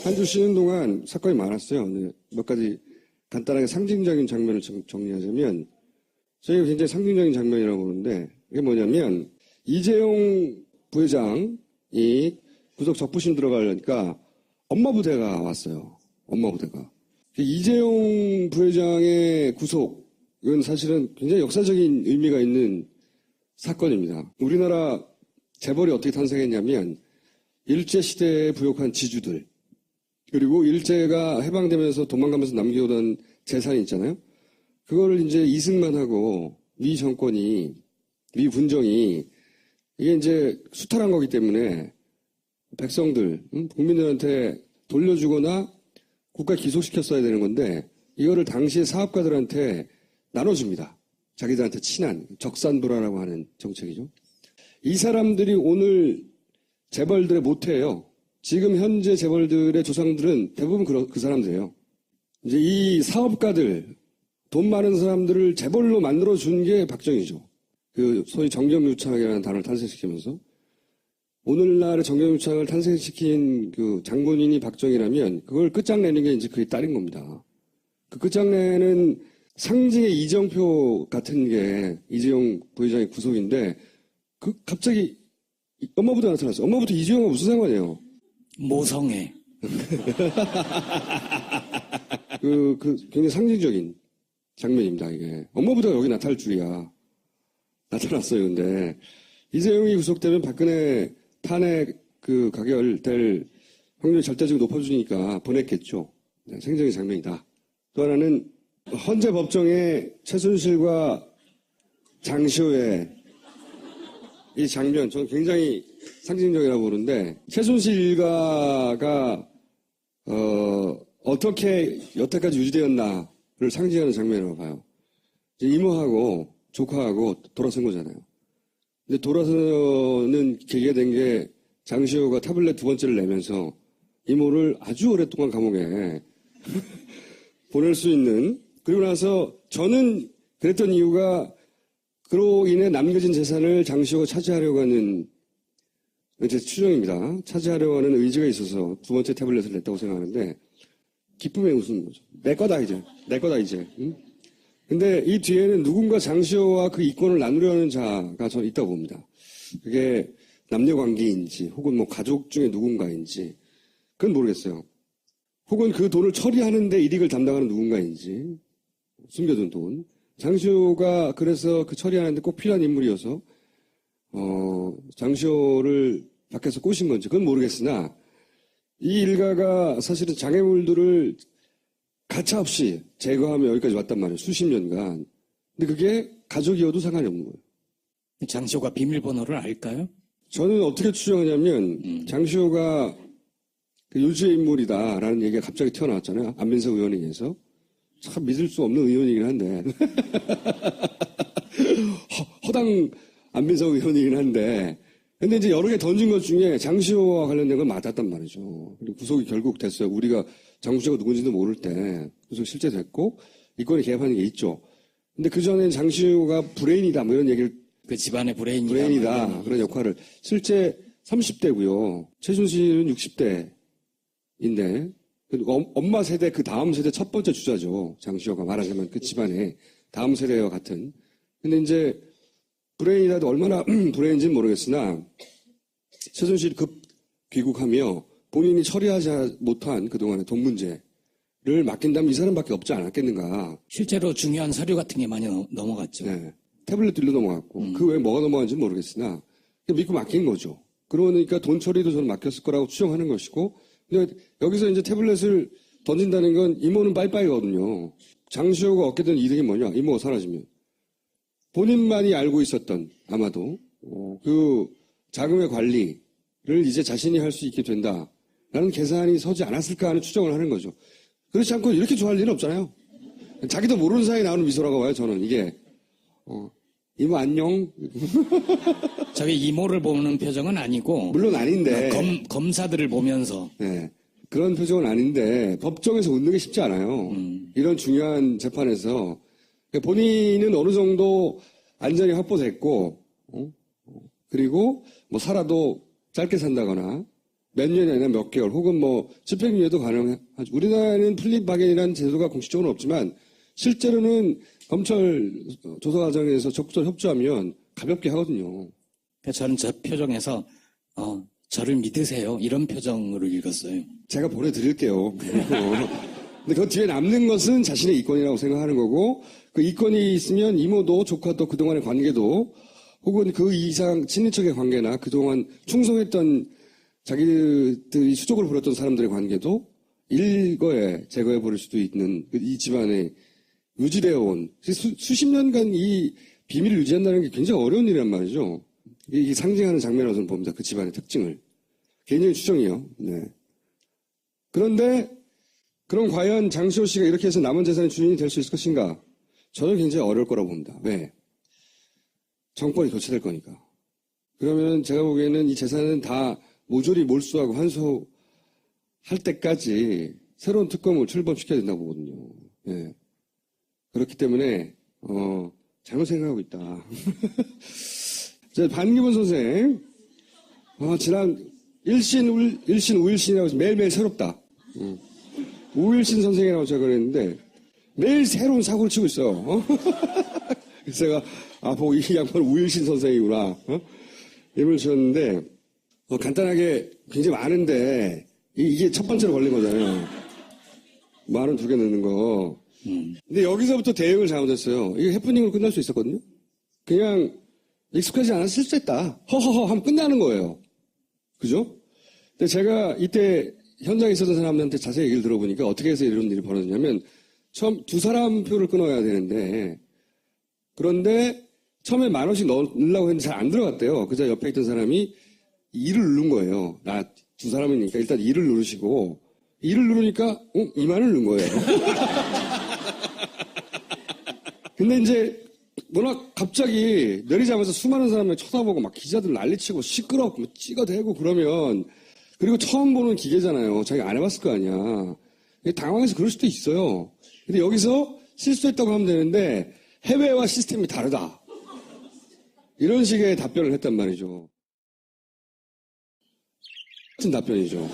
한 주 쉬는 동안 사건이 많았어요. 몇 가지 간단하게 상징적인 장면을 정리하자면 저희가 굉장히 상징적인 장면이라고 보는데 이게 뭐냐면 이재용 부회장이 구속 적부심 들어가려니까 엄마 부대가 왔어요. 엄마 부대가. 이재용 부회장의 구속은 사실은 굉장히 역사적인 의미가 있는 사건입니다. 우리나라 재벌이 어떻게 탄생했냐면 일제시대에 부역한 지주들 그리고 일제가 해방되면서 도망가면서 남겨오던 재산이 있잖아요. 그거를 이제 이승만하고 미 정권이, 미 군정이 이게 이제 수탈한 거기 때문에 백성들, 국민들한테 돌려주거나 국가에 기속시켰어야 되는 건데 이거를 당시의 사업가들한테 나눠줍니다. 자기들한테 친한 적산불화라고 하는 정책이죠. 이 사람들이 오늘 재벌들의 모태예요. 지금 현재 재벌들의 조상들은 대부분 그 사람들이에요. 이제 이 사업가들, 돈 많은 사람들을 재벌로 만들어준 게 박정희죠. 그 소위 정경유착이라는 단어를 탄생시키면서 오늘날의 정경유착을 탄생시킨 그 장본인이 박정희라면 그걸 끝장내는 게 이제 그의 딸인 겁니다. 그 끝장내는 상징의 이정표 같은 게 이재용 부회장의 구속인데 그 갑자기 엄마부터 나타났어요. 엄마부터 이재용과 무슨 상관이에요? 모성애. 굉장히 상징적인 장면입니다, 이게. 엄마부터가 여기 나타날 줄이야. 나타났어요, 근데. 이재용이 구속되면 박근혜 탄핵 가결될 확률이 절대적으로 높아지니까 보냈겠죠. 네, 생적인 장면이다. 또 하나는 헌재 법정에 최순실과 장시호의 이 장면, 저는 굉장히 상징적이라고 보는데, 최순실 일가가, 어떻게 여태까지 유지되었나를 상징하는 장면이라고 봐요. 이모하고 조카하고 돌아선 거잖아요. 근데 돌아서는 계기가 된 게 장시호가 타블렛 두 번째를 내면서 이모를 아주 오랫동안 감옥에 보낼 수 있는, 그리고 나서 저는 그랬던 이유가 그로 인해 남겨진 재산을 장시호가 차지하려고 하는 제 추정입니다. 차지하려고 하는 의지가 있어서 두 번째 태블릿을 냈다고 생각하는데 기쁨에 웃는 거죠. 내 거다 이제. 내 거다 이제. 응? 근데 이 뒤에는 누군가 장시호와 그 이권을 나누려는 자가 저는 있다고 봅니다. 그게 남녀 관계인지 혹은 뭐 가족 중에 누군가인지 그건 모르겠어요. 혹은 그 돈을 처리하는데 이익을 담당하는 누군가인지 숨겨둔 돈. 장시호가 그래서 그 처리하는데 꼭 필요한 인물이어서 장시호를 밖에서 꼬신 건지 그건 모르겠으나 이 일가가 사실은 장애물들을 가차없이 제거하며 여기까지 왔단 말이에요. 수십 년간. 근데 그게 가족이어도 상관이 없는 거예요. 장시호가 비밀번호를 알까요? 저는 어떻게 추정하냐면 장시호가 그 요주의 인물이다라는 얘기가 갑자기 튀어나왔잖아요. 안민석 의원에 의해서. 참 믿을 수 없는 의원이긴 한데 허당 안민석 의원이긴 한데 근데 이제 여러 개 던진 것 중에 장시호와 관련된 건 맞았단 말이죠. 그리고 구속이 결국 됐어요. 우리가 장시호가 누군지도 모를 때 구속 실제 됐고 이권이 개입하는 게 있죠. 근데 그 전엔 장시호가 브레인이다 뭐 이런 얘기를 그 집안의 브레인이다 그런 역할을 실제 30대고요. 최순실은 60대인데 엄마 세대 그 다음 세대 첫 번째 주자죠. 장시호가 말하자면 그 집안의 다음 세대와 같은. 근데 이제 브레인이라도 얼마나 브레인인지는 모르겠으나 최순실이 급 귀국하며 본인이 처리하지 못한 그동안의 돈 문제를 맡긴다면 이 사람밖에 없지 않았겠는가. 실제로 중요한 서류 같은 게 많이 넘어갔죠. 네. 태블릿들로 넘어갔고 그 외에 뭐가 넘어간지는 모르겠으나 믿고 맡긴 거죠. 그러니까 돈 처리도 저는 맡겼을 거라고 추정하는 것이고 근데 여기서 이제 태블릿을 던진다는 건 이모는 빠이빠이거든요. 장시호가 얻게 된 이득이 뭐냐? 이모가 사라지면. 본인만이 알고 있었던 아마도 그 자금의 관리를 이제 자신이 할 수 있게 된다라는 계산이 서지 않았을까 하는 추정을 하는 거죠. 그렇지 않고 이렇게 좋아할 일은 없잖아요. 자기도 모르는 사이에 나오는 미소라고 봐요. 저는 이게 이모 안녕. 저게 이모를 보는 표정은 아니고 물론 아닌데 검사들을 보면서 네, 그런 표정은 아닌데 법정에서 웃는 게 쉽지 않아요. 이런 중요한 재판에서 본인은 어느 정도 안전이 확보됐고 그리고 뭐 살아도 짧게 산다거나 몇 년이 아니라 몇 개월 혹은 뭐 집행유예도 가능하죠. 우리나라에는 플립박앤이라는 제도가 공식적으로는 없지만 실제로는 검찰 조사 과정에서 적극적으로 협조하면 가볍게 하거든요. 그러니까 저는 저 표정에서 저를 믿으세요 이런 표정으로 읽었어요. 제가 보내드릴게요. 근데 그 뒤에 남는 것은 자신의 이권이라고 생각하는 거고 그 이권이 있으면 이모도 조카도 그동안의 관계도 혹은 그 이상 친인척의 관계나 그동안 충성했던 자기들이 수족을 부렸던 사람들의 관계도 일거에 제거해 버릴 수도 있는 이 집안에 유지되어 온 수십 년간 이 비밀을 유지한다는 게 굉장히 어려운 일이란 말이죠. 이게 상징하는 장면이라고 저는 봅니다. 그 집안의 특징을. 개인적인 추정이요. 네. 그런데 그럼 과연 장시호 씨가 이렇게 해서 남은 재산의 주인이 될 수 있을 것인가? 저는 굉장히 어려울 거라고 봅니다. 왜? 정권이 교체될 거니까. 그러면 제가 보기에는 이 재산은 다 모조리 몰수하고 환수할 때까지 새로운 특검을 출범시켜야 된다고 보거든요. 예. 그렇기 때문에 잘못 생각하고 있다. 반기문 선생 지난 1신, 5일신이라고 해서 매일매일 새롭다. 5일신 선생이라고 제가 그랬는데 매일 새로운 사고를 치고 있어요. 그래서 제가 보고 이 양반은 5일신 선생이구나. 이름을 지었는데 간단하게 굉장히 많은데 이게 첫 번째로 걸린 거잖아요. 말은 2개 넣는 거. 근데 여기서부터 대응을 잘못했어요. 이게 해프닝으로 끝날 수 있었거든요. 그냥 익숙하지 않아서 실수했다. 허허허 하면 끝나는 거예요. 그죠? 근데 제가 이때 현장에 있었던 사람들한테 자세히 얘기를 들어보니까 어떻게 해서 이런 일이 벌어졌냐면 처음 2사람 표를 끊어야 되는데 그런데 처음에 10,000원씩 넣으려고 했는데 잘 안 들어갔대요. 그저 옆에 있던 사람이 2를 누른 거예요. 2사람이니까 일단 2를 누르시고 2를 누르니까 2만을 누른 거예요. 근데 이제 워낙 갑자기 내리자마자 수많은 사람을 쳐다보고 막 기자들 난리치고 시끄럽고 찍어대고 그러면 그리고 처음 보는 기계잖아요. 자기가 안 해봤을 거 아니야. 당황해서 그럴 수도 있어요. 근데 여기서 실수했다고 하면 되는데 해외와 시스템이 다르다. 이런 식의 답변을 했단 말이죠. 같은 답변이죠.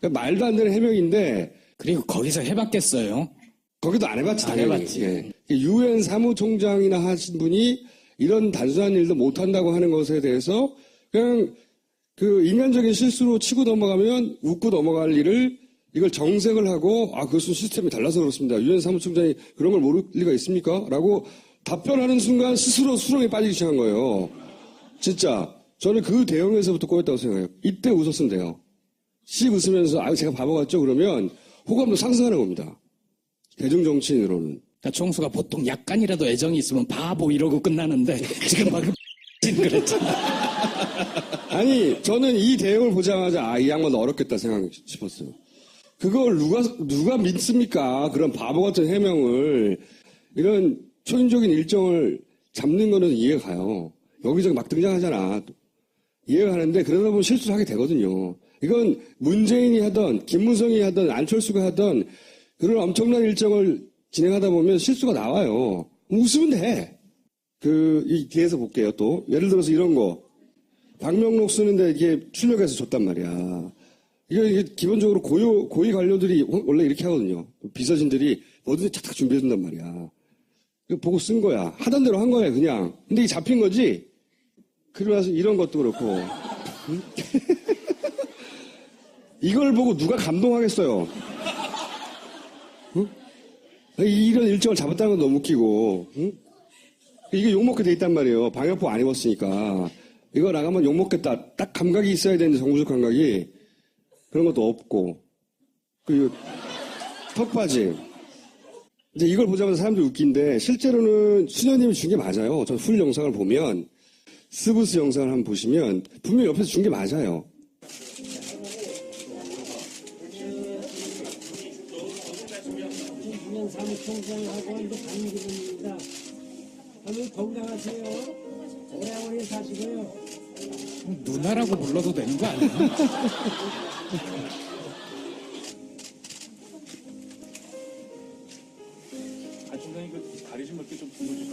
그러니까 말도 안 되는 해명인데 그리고 거기서 해봤겠어요? 거기도 안 해봤지. 안 해봤지. 예. 유엔 사무총장이나 하신 분이 이런 단순한 일도 못한다고 하는 것에 대해서 그냥 그 인간적인 실수로 치고 넘어가면 웃고 넘어갈 일을 이걸 정색을 하고 그것은 시스템이 달라서 그렇습니다. 유엔 사무총장이 그런 걸 모를 리가 있습니까? 라고 답변하는 순간 스스로 수렁에 빠지기 시작한 거예요. 진짜 저는 그 대응에서부터 꼬였다고 생각해요. 이때 웃었으면 돼요. 씩 웃으면서 제가 바보 같죠? 그러면 호감도 상승하는 겁니다. 대중정치인으로는. 그러니까 총수가 보통 약간이라도 애정이 있으면 바보 이러고 끝나는데 지금 막 그랬잖아. 아니 저는 이 대응을 보자마자 이 양반 어렵겠다 생각 싶었어요. 그걸 누가 믿습니까? 그런 바보 같은 해명을 이런 초인적인 일정을 잡는 거는 이해가 가요. 여기저기 막 등장하잖아. 이해가 가는데 그러다 보면 실수를 하게 되거든요. 이건 문재인이 하던 김무성이 하던 안철수가 하던 그런 엄청난 일정을 진행하다 보면 실수가 나와요. 웃으면 돼. 이 뒤에서 볼게요, 또. 예를 들어서 이런 거. 박명록 쓰는데 이게 출력해서 줬단 말이야. 이게 기본적으로 고위 관료들이 원래 이렇게 하거든요. 비서진들이 뭐든지 착착 준비해준단 말이야. 이거 보고 쓴 거야. 하던 대로 한 거야, 그냥. 근데 이게 잡힌 거지? 그러면서 이런 것도 그렇고. 이걸 보고 누가 감동하겠어요? 응? 이런 일정을 잡았다는 건 너무 웃기고. 응? 이게 욕먹게 돼 있단 말이에요. 방역복 안 입었으니까. 이거 나가면 욕먹겠다. 딱 감각이 있어야 되는데, 정부적 감각이. 그런 것도 없고. 그리고 턱받이. 이제 이걸 보자마자 사람들이 웃긴데, 실제로는 수녀님이 준 게 맞아요. 전 풀 영상을 보면, 스브스 영상을 한번 보시면, 분명히 옆에서 준 게 맞아요. 유엔 사무총장하고 한번 반기분입니다. 오늘 건강하세요. 오래오래 사시고요. 누나라고 불러도 되는 거 아니야?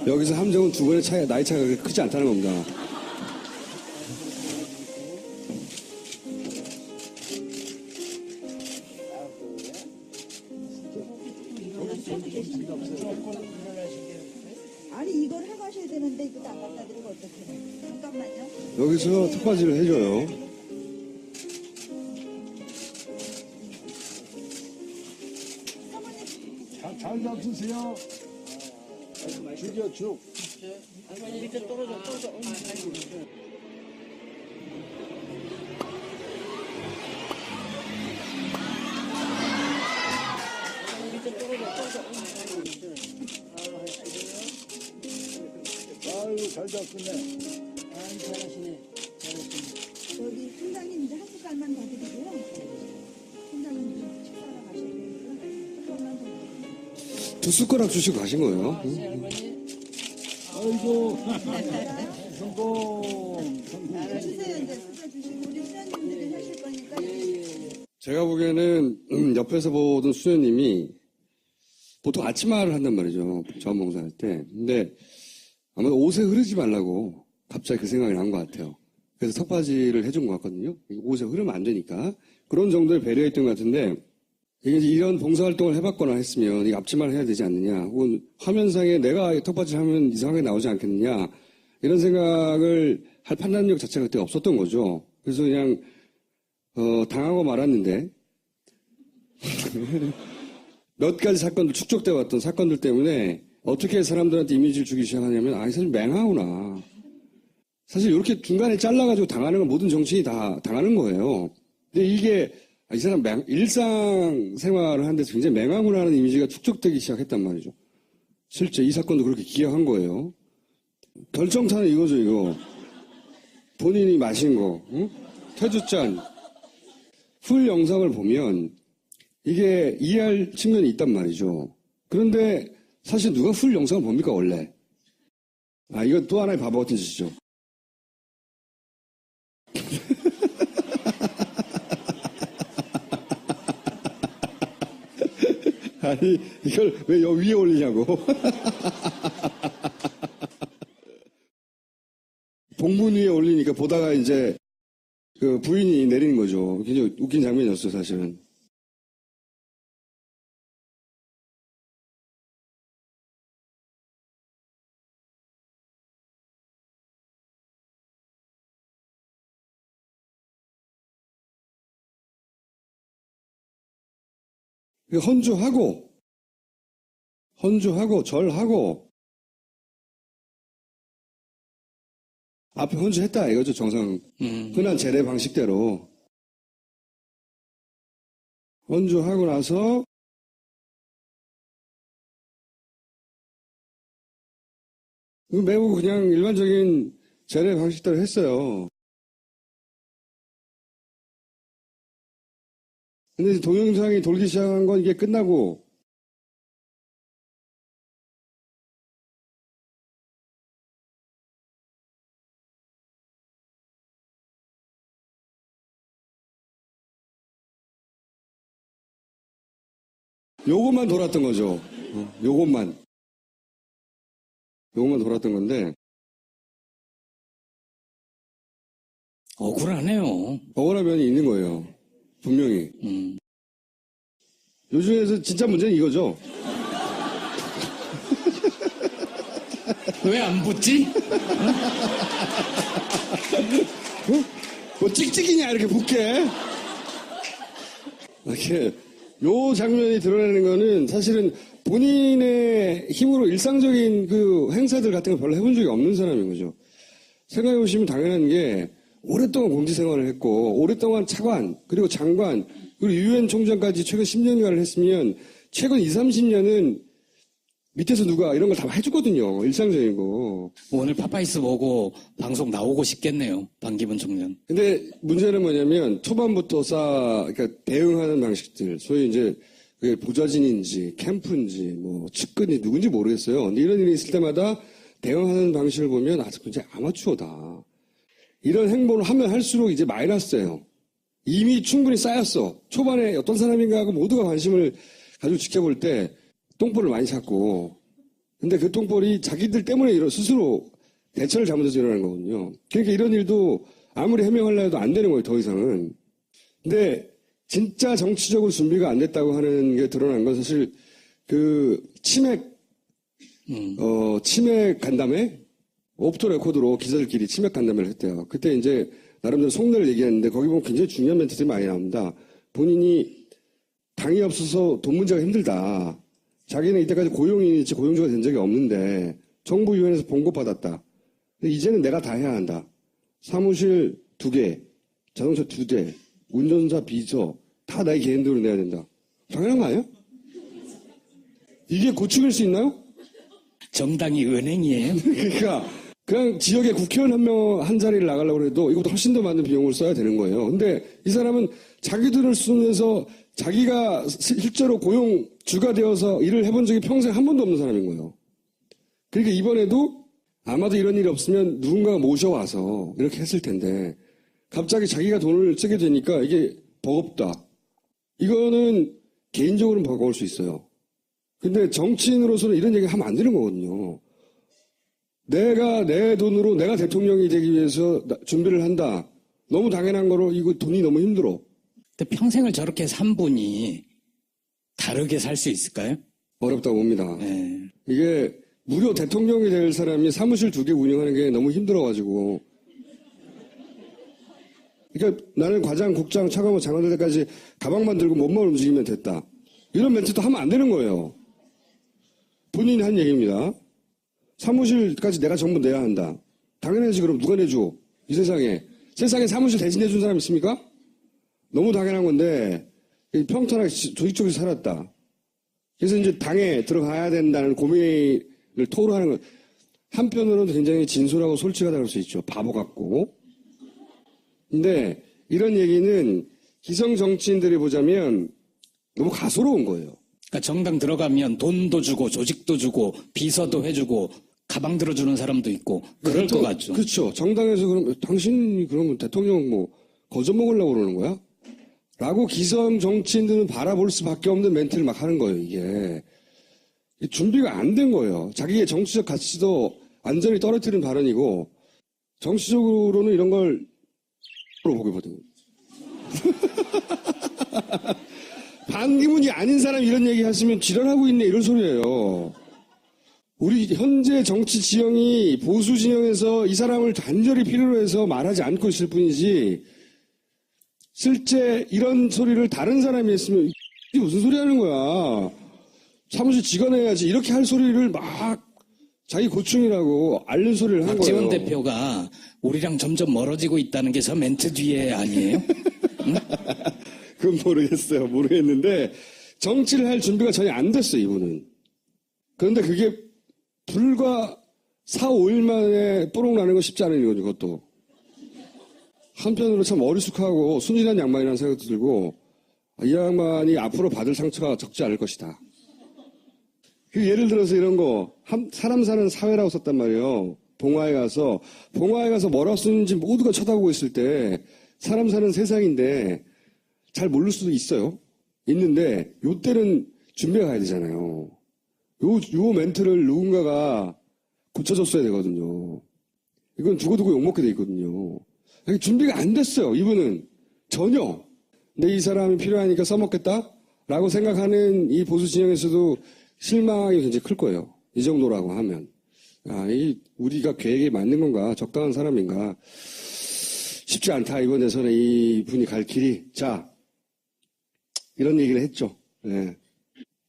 여기서 함정은 두 번의 나이 차이가 크지 않다는 겁니다. 여기서 턱받이를 해줘요. 잘 잡수세요. 죽여 죽. 아이고 잘 잡수네. 여기 팀장님 이제 한 숟갈만 더 드리고요. 팀장님 식사하러 가셔야 되니까 숟갈만 더 드리고요. 2숟가락 주시고 가신 거예요. 아이고 성공. 주세요. 이제 숟갈 주시고 우리 수현님들이 하실 거니까. 제가 보기에는 옆에서 보던 수녀님이 보통 아침마를 한단 말이죠. 자원봉사할 때. 근데 아마도 옷에 흐르지 말라고 갑자기 그 생각이 난 것 같아요. 그래서 턱받이를 해준 것 같거든요. 옷에 흐르면 안 되니까. 그런 정도의 배려했던 것 같은데, 이게 이제 이런 봉사활동을 해봤거나 했으면 이 앞치마를 해야 되지 않느냐, 혹은 화면상에 내가 턱받이를 하면 이상하게 나오지 않겠느냐, 이런 생각을 할 판단력 자체가 그때 없었던 거죠. 그래서 그냥, 당하고 말았는데, 몇 가지 사건들, 축적돼 왔던 사건들 때문에 어떻게 사람들한테 이미지를 주기 시작하냐면, 아, 이 사람 맹하구나. 사실 이렇게 중간에 잘라가지고 당하는 건 모든 정치인이 다 당하는 거예요. 근데 이게, 이 사람 일상생활을 하는 데서 굉장히 맹하구나 하는 이미지가 축적되기 시작했단 말이죠. 실제 이 사건도 그렇게 기억한 거예요. 결정타는 이거죠, 이거. 본인이 마신 거, 응? 퇴주잔. 풀 영상을 보면 이게 이해할 측면이 있단 말이죠. 그런데 사실 누가 풀 영상을 봅니까, 원래? 아, 이건 또 하나의 바보 같은 짓이죠. 아니, 이걸 왜 여기 위에 올리냐고. 봉문 위에 올리니까 보다가 이제 그 부인이 내리는 거죠. 굉장히 웃긴 장면이었어요, 사실은. 헌주하고, 절하고, 앞에 헌주했다 이거죠, 정상. 흔한 제례 방식대로. 헌주하고 나서, 매우 그냥 일반적인 제례 방식대로 했어요. 근데 동영상이 돌기 시작한 건 이게 끝나고, 요것만 돌았던 거죠. 요것만 돌았던 건데, 억울하네요. 억울한 면이 있는 거예요. 분명히. 요즘에서 진짜 문제는 이거죠. 왜 안 붙지? 뭐 찍찍이냐 이렇게 붙게. 이렇게 요 장면이 드러내는 거는 사실은 본인의 힘으로 일상적인 그 행사들 같은 거 별로 해본 적이 없는 사람인 거죠. 생각해 보시면 당연한 게 오랫동안 공직 생활을 했고 오랫동안 차관 그리고 장관 그리고 유엔 총장까지 최근 10년간을 했으면 최근 20, 30년은 밑에서 누가 이런 걸 다 해주거든요. 일상적인 거. 오늘 파파이스 보고 방송 나오고 싶겠네요. 반기문 총장. 근데 문제는 뭐냐면 초반부터 그러니까 대응하는 방식들, 소위 이제 그게 보좌진인지 캠프인지 뭐 측근이 누군지 모르겠어요. 근데 이런 일이 있을 때마다 대응하는 방식을 보면 아주 굉장히 아마추어다. 이런 행보를 하면 할수록 이제 마이너스예요. 이미 충분히 쌓였어. 초반에 어떤 사람인가 하고 모두가 관심을 가지고 지켜볼 때 똥볼을 많이 찾고, 근데 그 똥볼이 자기들 때문에 스스로 대처를 잘못해서 일어나는 거거든요. 그러니까 이런 일도 아무리 해명하려 해도 안 되는 거예요, 더 이상은. 근데 진짜 정치적으로 준비가 안 됐다고 하는 게 드러난 건 사실 치맥 간담회? 오프 더 레코드로 기자들끼리 치맥 간담회를 했대요. 그때 이제 나름대로 속내를 얘기했는데 거기 보면 굉장히 중요한 멘트들이 많이 나옵니다. 본인이 당이 없어서 돈 문제가 힘들다. 자기는 이때까지 고용인이지 고용주가 된 적이 없는데 정부 유엔에서 봉급받았다. 근데 이제는 내가 다 해야 한다. 사무실 2개, 자동차 2대, 운전사, 비서 다 나의 개인적으로 내야 된다. 당연한 거 아니야? 이게 고충일 수 있나요? 정당이 은행이에요? 그러니까 그냥 지역에 국회의원 한 자리를 나가려고 해도 이것도 훨씬 더 많은 비용을 써야 되는 거예요. 근데 이 사람은 자기 돈을 쓰면서 자기가 실제로 고용주가 되어서 일을 해본 적이 평생 한 번도 없는 사람인 거예요. 그러니까 이번에도 아마도 이런 일이 없으면 누군가가 모셔와서 이렇게 했을 텐데 갑자기 자기가 돈을 쓰게 되니까 이게 버겁다. 이거는 개인적으로는 버거울 수 있어요. 근데 정치인으로서는 이런 얘기 하면 안 되는 거거든요. 내가 내 돈으로 내가 대통령이 되기 위해서 준비를 한다. 너무 당연한 거로 이거 돈이 너무 힘들어. 근데 평생을 저렇게 산 분이 다르게 살 수 있을까요? 어렵다고 봅니다. 네. 이게 무려 대통령이 될 사람이 사무실 2개 운영하는 게 너무 힘들어가지고. 그러니까 나는 과장, 국장, 차관보, 장관될 때까지 가방만 들고 몸만 움직이면 됐다. 이런 멘트도 하면 안 되는 거예요. 본인이 한 얘기입니다. 사무실까지 내가 전부 내야 한다. 당연하지. 그럼 누가 내줘? 이 세상에. 세상에 사무실 대신해 준 사람 있습니까? 너무 당연한 건데 평탄하게 조직적으로 살았다. 그래서 이제 당에 들어가야 된다는 고민을 토로하는 것. 한편으로는 굉장히 진솔하고 솔직하다고 할 수 있죠. 바보 같고. 근데 이런 얘기는 기성 정치인들이 보자면 너무 가소로운 거예요. 그러니까 정당 들어가면 돈도 주고 조직도 주고 비서도 해주고 가방 들어주는 사람도 있고 그럴 것 같죠. 그렇죠. 정당에서 그럼 당신이 그러면 대통령 뭐 거저 먹으려고 그러는 거야? 라고 기성 정치인들은 바라볼 수밖에 없는 멘트를 막 하는 거예요. 이게 준비가 안 된 거예요. 자기의 정치적 가치도 완전히 떨어뜨린 발언이고 정치적으로는 이런 걸 보기거든요. 반기문이 아닌 사람이 이런 얘기 하시면 지랄하고 있네 이런 소리예요. 우리 현재 정치 지형이 보수 진영에서 이 사람을 간절히 필요로 해서 말하지 않고 있을 뿐이지 실제 이런 소리를 다른 사람이 했으면 이게 무슨 소리 하는 거야. 사무실 직원해야지 이렇게 할 소리를 막 자기 고충이라고 앓는 소리를 한 거예요. 박지원 대표가 우리랑 점점 멀어지고 있다는 게 저 멘트 뒤에 아니에요? 응? 그건 모르겠어요. 모르겠는데 정치를 할 준비가 전혀 안 됐어요. 이분은. 그런데 그게 불과 4, 5일 만에 뽀록 나는 건 쉽지 않은 일이거든요. 그것도. 한편으로 참 어리숙하고 순진한 양반이라는 생각도 들고 이 양반이 앞으로 받을 상처가 적지 않을 것이다. 예를 들어서 이런 거 사람 사는 사회라고 썼단 말이에요. 봉화에 가서 뭐라고 쓰는지 모두가 쳐다보고 있을 때 사람 사는 세상인데 잘 모를 수도 있어요. 있는데 요때는 준비가 가야 되잖아요. 요 멘트를 누군가가 고쳐줬어야 되거든요. 이건 두고두고 욕먹게 돼 있거든요. 준비가 안 됐어요. 이분은 전혀. 근데 이 사람이 필요하니까 써먹겠다라고 생각하는 이 보수 진영에서도 실망이 굉장히 클 거예요. 이 정도라고 하면. 우리가 계획에 맞는 건가? 적당한 사람인가? 쉽지 않다. 이번에서는 이 분이 갈 길이. 자, 이런 얘기를 했죠. 네.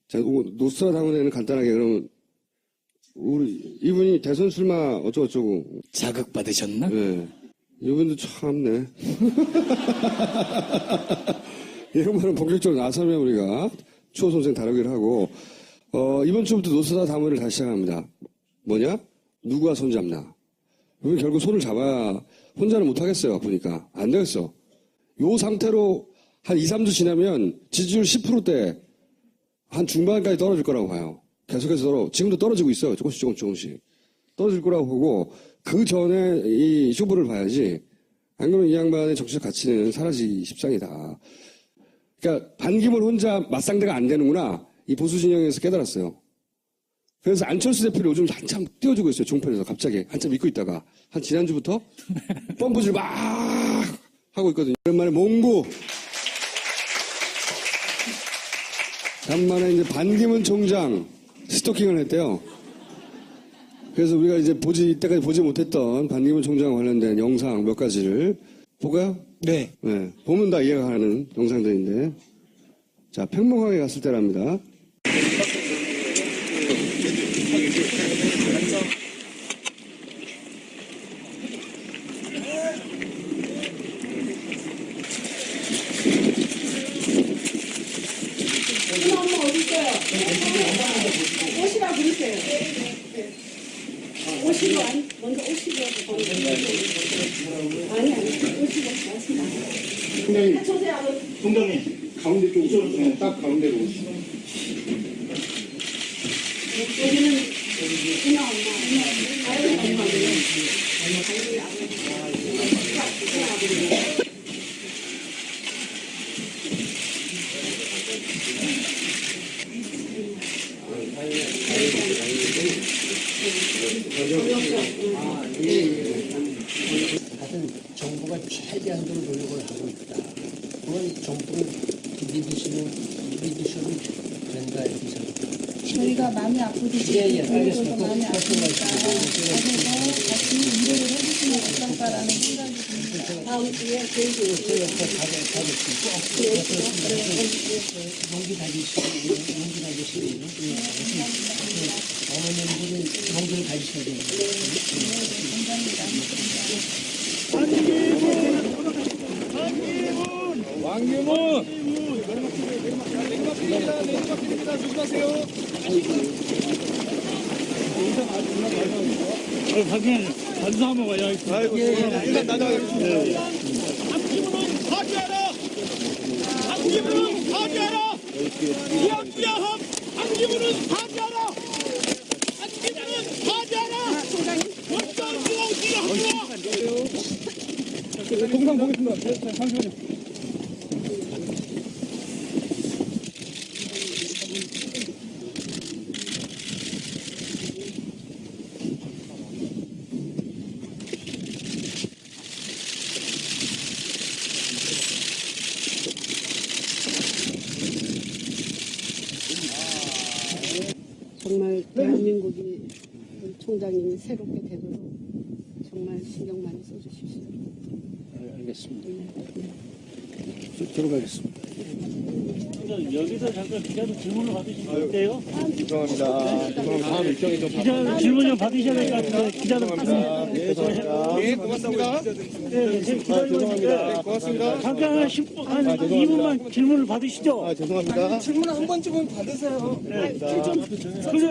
자, 노스트라다문에는 간단하게 그러면 이분이 대선 출마 어쩌고저쩌고. 자극받으셨나? 네. 이분도 참네. 이런 거는 본격적으로 나서면 우리가 추호 선생 다루기를 하고, 이번 주부터 노스트라다문을 다시 시작합니다. 뭐냐? 누가 손잡나? 이분 결국 손을 잡아야 혼자는 못하겠어요. 보니까. 안 되겠어. 요 상태로 한 2, 3주 지나면 지지율 10%대 한 중반까지 떨어질 거라고 봐요. 계속해서 지금도 떨어지고 있어요. 조금씩. 떨어질 거라고 보고 그 전에 이 쇼부를 봐야지. 안 그러면 이 양반의 정치적 가치는 사라지기 십상이다. 그러니까 반기문 혼자 맞상대가 안 되는구나. 이 보수 진영에서 깨달았어요. 그래서 안철수 대표를 요즘 한참 띄워주고 있어요. 종편에서 갑자기 한참 믿고 있다가 한 지난주부터 펌프질 막 하고 있거든요. 오랜만에 몽구. 간만에 이제 반기문 총장 스토킹을 했대요. 그래서 우리가 이제 이때까지 보지 못했던 반기문 총장 관련된 영상 몇 가지를 볼까요? 네. 네. 보면 다 이해가 가는 영상들인데. 자, 팽목항에 갔을 때랍니다. 엄마 어디 있어요? 옷이라 부르세요. 옷이로 먼저 옷이로 아니 옷이로 맞습니다. 총장님, 가운데 쪽으로, 딱 가운데로 오시죠. 여기는 엄마 아이고 엄마 하여튼 정부가 최대한으로 노력을 하고 있다. 그건 정부를 믿으셔도 된다 이렇게 생각합니다. 저희가 마음이 아프듯이 알겠습니다. 마음이 아프니까 말씀하시고. 그래서 같이 위로를 해주시면 어떨까라는 생각이 듭니다. 다음 주에 저희도 제가 가겠습니다. 용기 가지시고 어머님들은 용기를 가지셔야 됩니다. 안기부는 파괴하라! 부양부양함! 안기부는 파괴하라! 안기부는 파괴하라! 원전 무엇이 하라! 동상 보겠습니다. 잠시만요. 정말 대한민국이 총장님이 새롭게 되도록 정말 신경 많이 써주십시오. 알겠습니다. 들어가겠습니다. 여기서 잠깐 기자도 질문을 받으시면 어때요? 죄송합니다. 다음 일정이 좀 기자 질문 좀 받으셔야 될 것 같은데 기자도 죄송합니다. 네, 고맙습니다. 죄송합니다. 고맙습니다. 잠깐 한 10분, 한 2분만 질문을 받으시죠. 죄송합니다. 질문 한 번쯤은 받으세요. 근데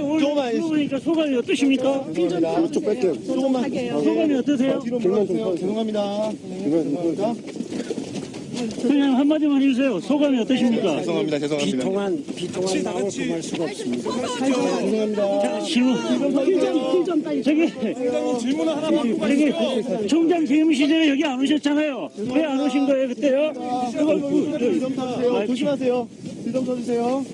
오늘 들어보니까 소감이 어떠십니까? 이쪽 뺄게요. 조금만. 소감이 어떠세요? 질문 좀 죄송합니다. 죄송합니다. 그냥 한마디만 해주세요. 소감이 어떠십니까? 죄송합니다. 비통한 나올 금할 수가 없습니다. 자, 질문. 저기, 질문을 하나 받고 저기, 총장 재임 시절에 여기 안 오셨잖아요. 왜 안 오신 거예요, 그때요? 좀 타주세요. 조심하세요. 좀 서주세요.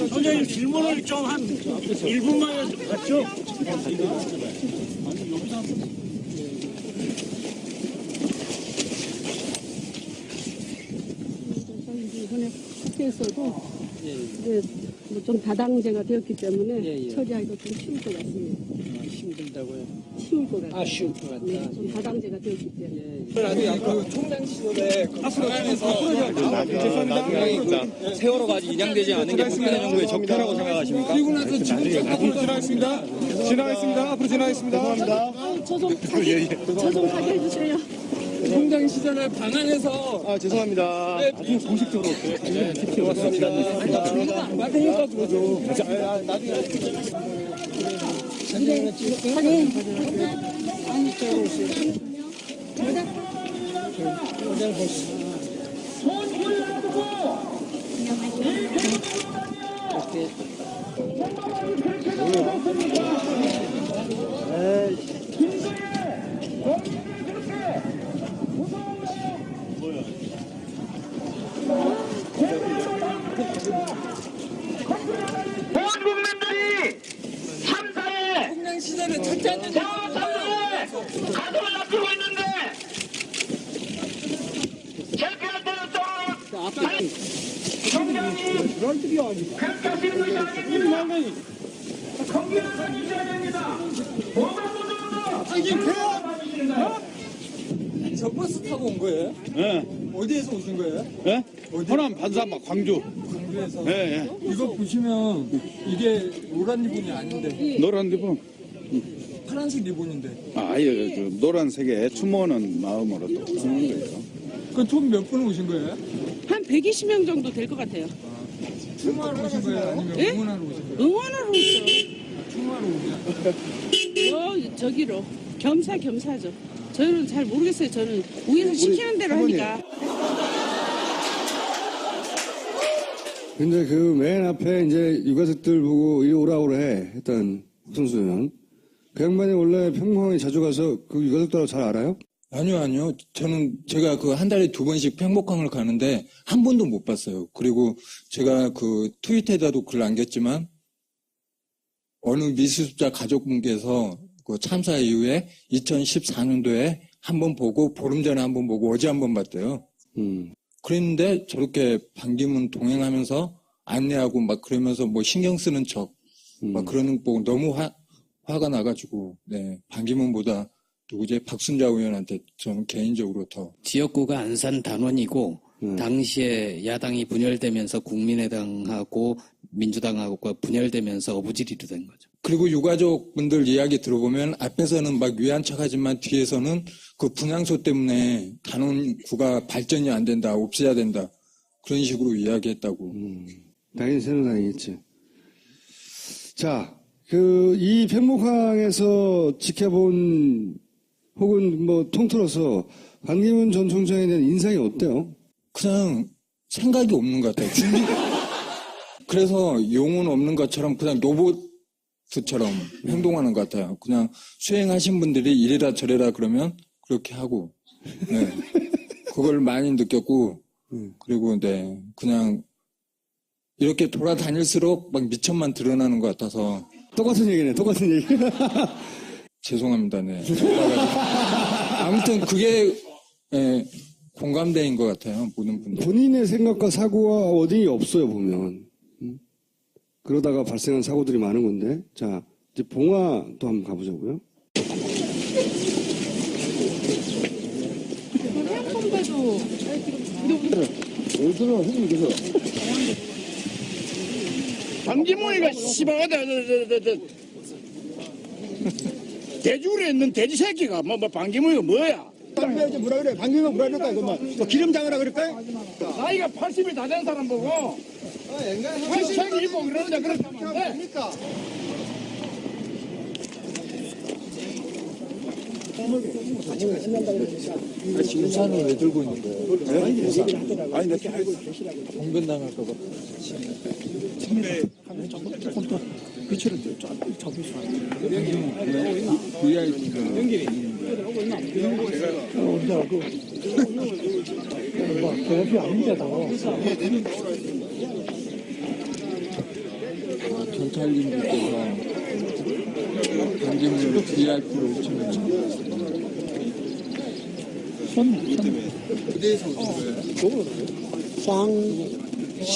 총장님 질문을 좀 한 1분만 받죠? 이번에 학교에서도 이제 뭐좀 다당제가 되었기 때문에 처리하기가 좀 쉬울 것 같습니다. 힘들다고요? 쉬울 것 같아요. 쉬울 것 같다. 네, 좀 다당제가 되었기 때문에. 아니 그 총장 시절에 나중에 세월호가 아직 인양되지 않은 게 박근혜 정부의 적폐라고 생각하십니까? 그리고 나서 지금 앞으로 지나가겠습니다. 지나가겠습니다. 앞으로 지나가겠습니다. 죄송합니다. 저좀 가게 해주세요. 총장 시절에 방한해서 죄송합니다. 앞으로 공식적으로 고맙습니다. 맞으니까 그러죠. 온 국민들이 3사에 총장 시절에 찾지 않는 세월호 참사에 가슴을 낮추고 있는데 제피할 때는 또 총장이 저 버스 타고 온 거예요? 예. 어디에서 오신 거예요? 예? 호남 반사막 광주. 광주에서. 예, 이거 보시면 이게 노란 리본이 아닌데 예. 노란 리본. 파란색 리본인데. 아예 저 노란색에 추모하는 마음으로 또 하는 거예요. 그 총 몇 분 오신 거예요? 한 120명 정도 될 것 같아요. 추모하러 오신 거예요? 아니면 예? 응원하러 오신 거예요? 응원하러 오죠. 추모하러 오냐? 저기로 겸사겸사죠. 저는 잘 모르겠어요. 저는 위에서 시키는 대로 하니까. 근데 그 맨 앞에 이제 유가족들 보고 이리 오라오라 해 했던 선수는 그 양반이 원래 평범하게 자주 가서 그 유가족들하고 잘 알아요? 아니요. 제가 그 한 달에 2번씩 팽목항을 가는데 한 번도 못 봤어요. 그리고 제가 그 트위터에다도 글 남겼지만 어느 미수습자 가족분께서 그 참사 이후에 2014년도에 한 번 보고 보름 전에 한 번 보고 어제 한 번 봤대요. 그랬는데 저렇게 반기문 동행하면서 안내하고 막 그러면서 뭐 신경 쓰는 척 막 그러는 거 보고 너무 화가 나가지고 네 반기문보다 누구지 박순자 의원한테 저는 개인적으로 더 지역구가 안산 단원이고 당시에 야당이 분열되면서 국민의당하고 민주당하고 분열되면서 어부지리로 된 거죠. 그리고 유가족분들 이야기 들어보면 앞에서는 막 위안 척하지만 뒤에서는 그 분향소 때문에 단원구가 발전이 안 된다, 없애야 된다 그런 식으로 이야기했다고. 당연히 새누리당이겠지. 자, 이 팽목항에서 지켜본 혹은 뭐 통틀어서 반기문 전 총장에 대한 인상이 어때요? 그냥 생각이 없는 것 같아요. 그래서 용은 없는 것처럼 그냥 로봇처럼 행동하는 것 같아요. 그냥 수행하신 분들이 이래라 저래라 그러면 그렇게 하고, 네. 그걸 많이 느꼈고, 그리고 네, 그냥 이렇게 돌아다닐수록 막 미천만 드러나는 것 같아서. 똑같은 얘기네, 똑같은 얘기. 죄송합니다, 네. 아무튼 그게, 예, 공감대인 것 같아요, 모든 분들. 본인의 생각과 사고와 어딘이 없어요, 보면. 그러다가 발생한 사고들이 많은 건데. 자, 이제 봉화 또 한번 가보자고요. 반기문이가 씨발하다 돼지우려 있는 돼지 새끼가 뭐 반기문이가 뭐야? 뭐라 그래? 방금은 뭐라 그럴까? 뭐 기름장어라 그럴까? 나이가 80이 다 된 사람 보고 80이 입고 그러는데 그렇게 하면 안 돼. 지금 우산을 왜 들고 있는 거예요? 아니, 내가 알고 봉변당할까봐. 빛을 좀 잡으시라. VIP가. 언제라고? 대답이 아닌데다. 경찰님께서 반기문을 VIP로 오시면 어디에서 오신 거예요? 광시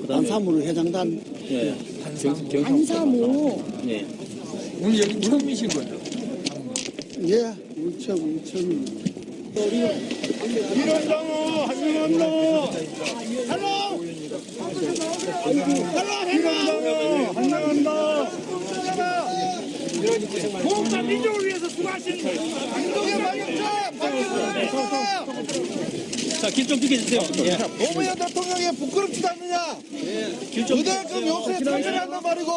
안사무 회장단 안사모. 오늘 여기 처음이신 거예요? 예 우천 기름장어 한명한다. 헬로 한명한다. 공과 민족을 위해서 수고하시는 방송의 방역자 자, 길 좀 비켜주세요. 예. 노무현 대통령이 부끄럽지도 않느냐? 그대만큼 요새에 참여한단 말이고.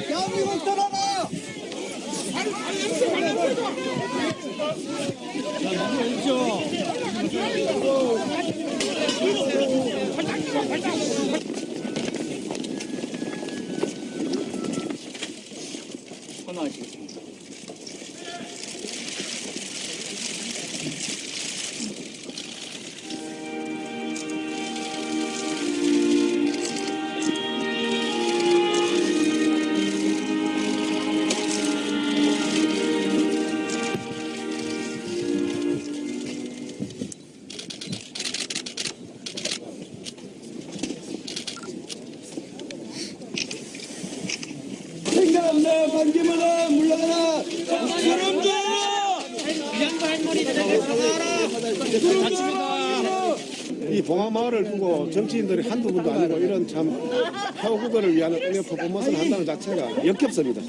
대한민국 떠나라! 이 봉화마을을 두고 정치인들이 한두 분도 아니고 이런 참 후보를 위한 이런 퍼포먼스를 한다는 자체가 역겹습니다.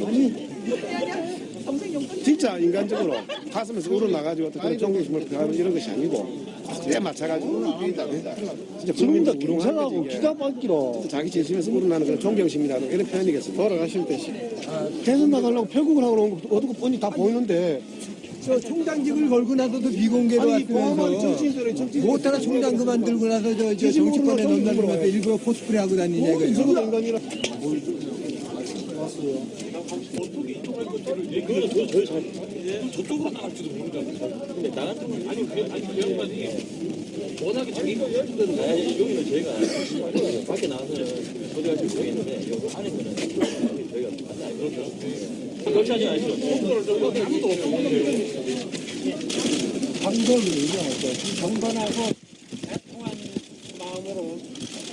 진짜 인간적으로 가슴에서 우러나가지고 어떤 존경심을 표하는 이런 것이 아니고 내 맞춰가지고 진짜 지금 다 국민들 경찰하고 기다받기로 자기 진심에서 우러나는 그런 존경심이라는 이런 표현이겠습니다. 돌아가실 때 대선 나가려고 표국을 하고 나온 거 어두고 뻔히 다 보이는데 저 총장직을 걸고 나서도 비공개로 왔으면서 못하나 총장 그만들고 나서 저 정치권에 넘나는 것도 일부러 코스프레 하고 다니냐 이거죠. 저쪽으로 나갈지도 모른다. 근데 나한테는 워낙에 저기 여기는 저희가 밖에 나가서는 소리할 수 있겠는데 여기 안에 거는 저희가 맞아요. 그렇죠. 그렇지 않지 않죠. 아무도 없고 방법을 얘기하죠. 경건하고 애통한 마음으로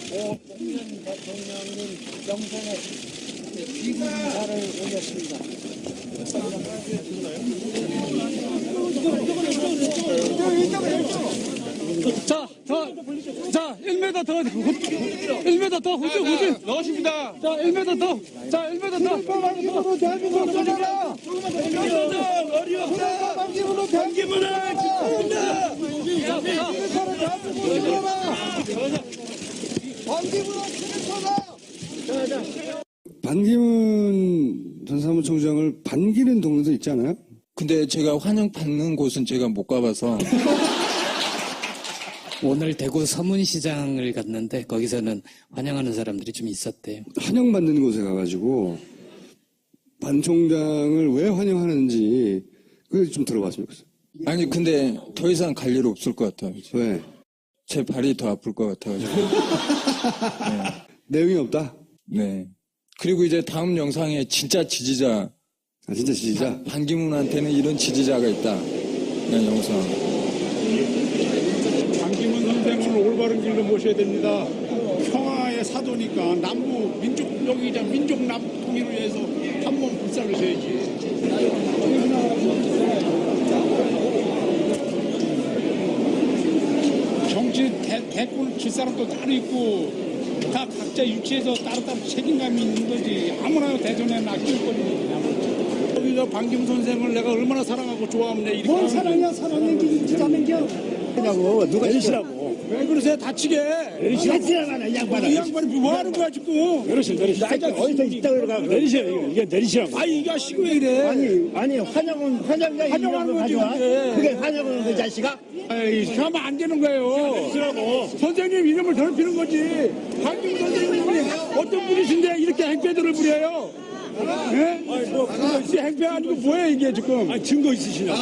노무현 대통령님 영전에 기부 인사를 올렸습니다. 자, 1m 더, 1m 더, 후진. 넣으십니다. 자, 1m 더. 자, 1m 더. 방기문으로 대한민국을 살려라! 어리 없다! 방기문으로 대한민국을 지켜낸다! 방기문으로 지켜낸다! 반기문 전 사무총장을 반기는 동네도 있지 않아요? 근데 제가 환영받는 곳은 제가 못 가봐서 오늘 대구 서문시장을 갔는데 거기서는 환영하는 사람들이 좀 있었대요. 환영받는 곳에 가가지고 반 총장을 왜 환영하는지 그걸 좀 들어봤으면 좋겠어요. 아니 근데 더 이상 갈 일 없을 것 같아요. 왜? 제 발이 더 아플 것 같아가지고. 내용이 없다? 네. 그리고 이제 다음 영상에 진짜 지지자, 진짜 지지자? 반기문한테는 이런 지지자가 있다. 이런 영상. 반기문 선생을 올바른 길로 모셔야 됩니다. 평화의 사도니까 남부 민족 남북 통일을 위해서 한 몸 불살르셔야지. 정치 대권 칠 사람도 따로 있고 다 각자 유치해서 따로따로 책임감이 있는 거지. 아무나 대전에 낚일 거리냐. 여기가 반기문 선생을 내가 얼마나 사랑하고 좋아하느냐. 이렇게 뭘 사랑이야, 사랑은 게 지자면겨. 하냐고 누가 내리시라고. 왜 그러세요? 다치게. 내리시라고 이 양반아. 이 양반이 뭐 하는 거야 지금? 내리시. 어디서 있다고 가. 내리시라고. 이게 내리시라고. 아니 이게 시고 왜 이래? 아니 환영은 환영하는 거지 그게 환영은 그 자식아? 아이 하면 안 되는 거예요. 내리시라고. 선생님 이름을 더럽히는 거지. 박기문 선생님이 어떤 분이신데 이렇게 행패들을 부려요? 예? 이 행패 아니고 뭐야 이게 지금? 증거 있으시냐?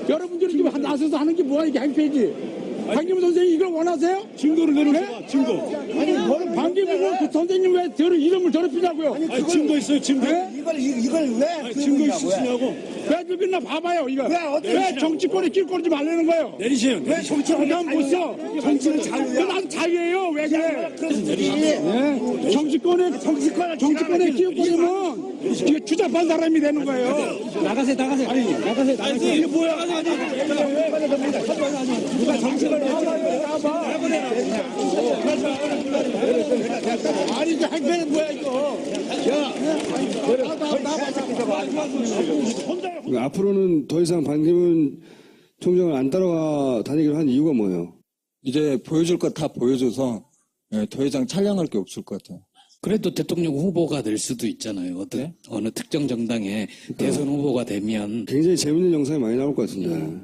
여러분들이 지금 나서서 하는 게 뭐야 이게 행패지? 반기문 선생님 이걸 원하세요? 증거를 내놓으세요. 증거. 아니 반기문 그 선생님 왜 이름을 더럽히냐고요? 증거 있어요. 증거. 이걸 왜 증거 있으시냐고. 왜 들었나 봐봐요 이거. 어떻게 왜 정치권에 끼를 말라는 거예요? 내리세요. 왜 정치를 난못 써. 정치는 자유야. 나도 자유예요. 왜 그래? 그렇지. 정치권에 끼우면 이게 추잡한 사람이 되는 거예요. 나가세요. 이게 뭐야? 누가 정치를 아니 이거 행패는 뭐야 이거? 앞으로는 더 이상 반기문 총장을 안 따라와 다니기로 한 이유가 뭐예요? 이제 보여줄 거 다 보여줘서 더 이상 촬영할 게 없을 것 같아요. 그래도 대통령 후보가 될 수도 있잖아요. 어느 특정 정당의 대선 후보가 되면 굉장히 재밌는 영상이 많이 나올 것 같은데.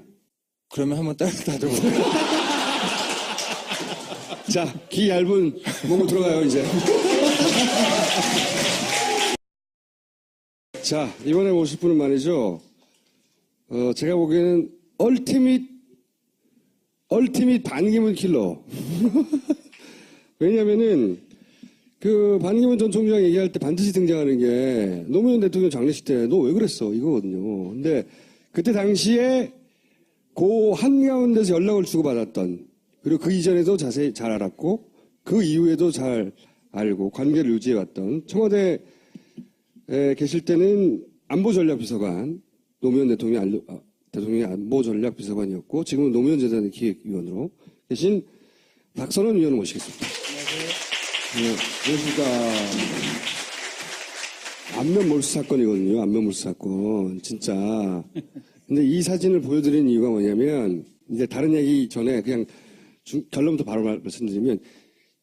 그러면 한번 따라다줘. 자, 기 얇은 몸으로 들어가요, 이제. 자, 이번에 오실 분은 말이죠. 제가 보기에는 얼티밋 반기문 킬러. 왜냐면은, 반기문 전 총장 얘기할 때 반드시 등장하는 게 노무현 대통령 장례식 때 너 왜 그랬어? 이거거든요. 근데 그때 당시에 그 한가운데서 연락을 주고받았던, 그리고 그 이전에도 자세히 잘 알았고 그 이후에도 잘 알고 관계를 유지해왔던 청와대에 계실 때는 안보전략비서관 노무현 대통령의 안보전략비서관이었고 지금은 노무현재단의 기획위원으로 계신 박선원 위원을 모시겠습니다. 네, 그러니까 안면 몰수 사건이거든요. 안면 몰수 사건 진짜. 근데 이 사진을 보여드리는 이유가 뭐냐면 이제 다른 얘기 전에 그냥 결론부터 바로 말씀드리면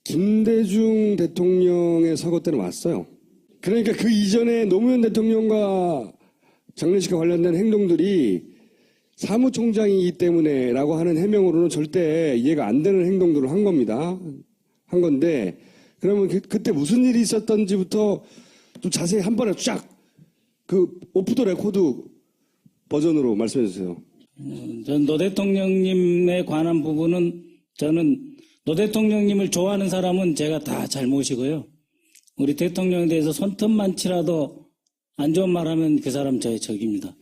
김대중 대통령의 서거 때는 왔어요. 그러니까 그 이전에 노무현 대통령과 장례식과 관련된 행동들이 사무총장이기 때문에라고 하는 해명으로는 절대 이해가 안 되는 행동들을 한 겁니다. 한 건데 그러면 그때 무슨 일이 있었던지부터 좀 자세히 한 번에 쫙 그 오프 더 레코드 버전으로 말씀해 주세요. 전 노 대통령님에 관한 부분은 저는 노 대통령님을 좋아하는 사람은 제가 다 잘 모시고요. 우리 대통령에 대해서 손톱만치라도 안 좋은 말 하면 그 사람 저의 적입니다.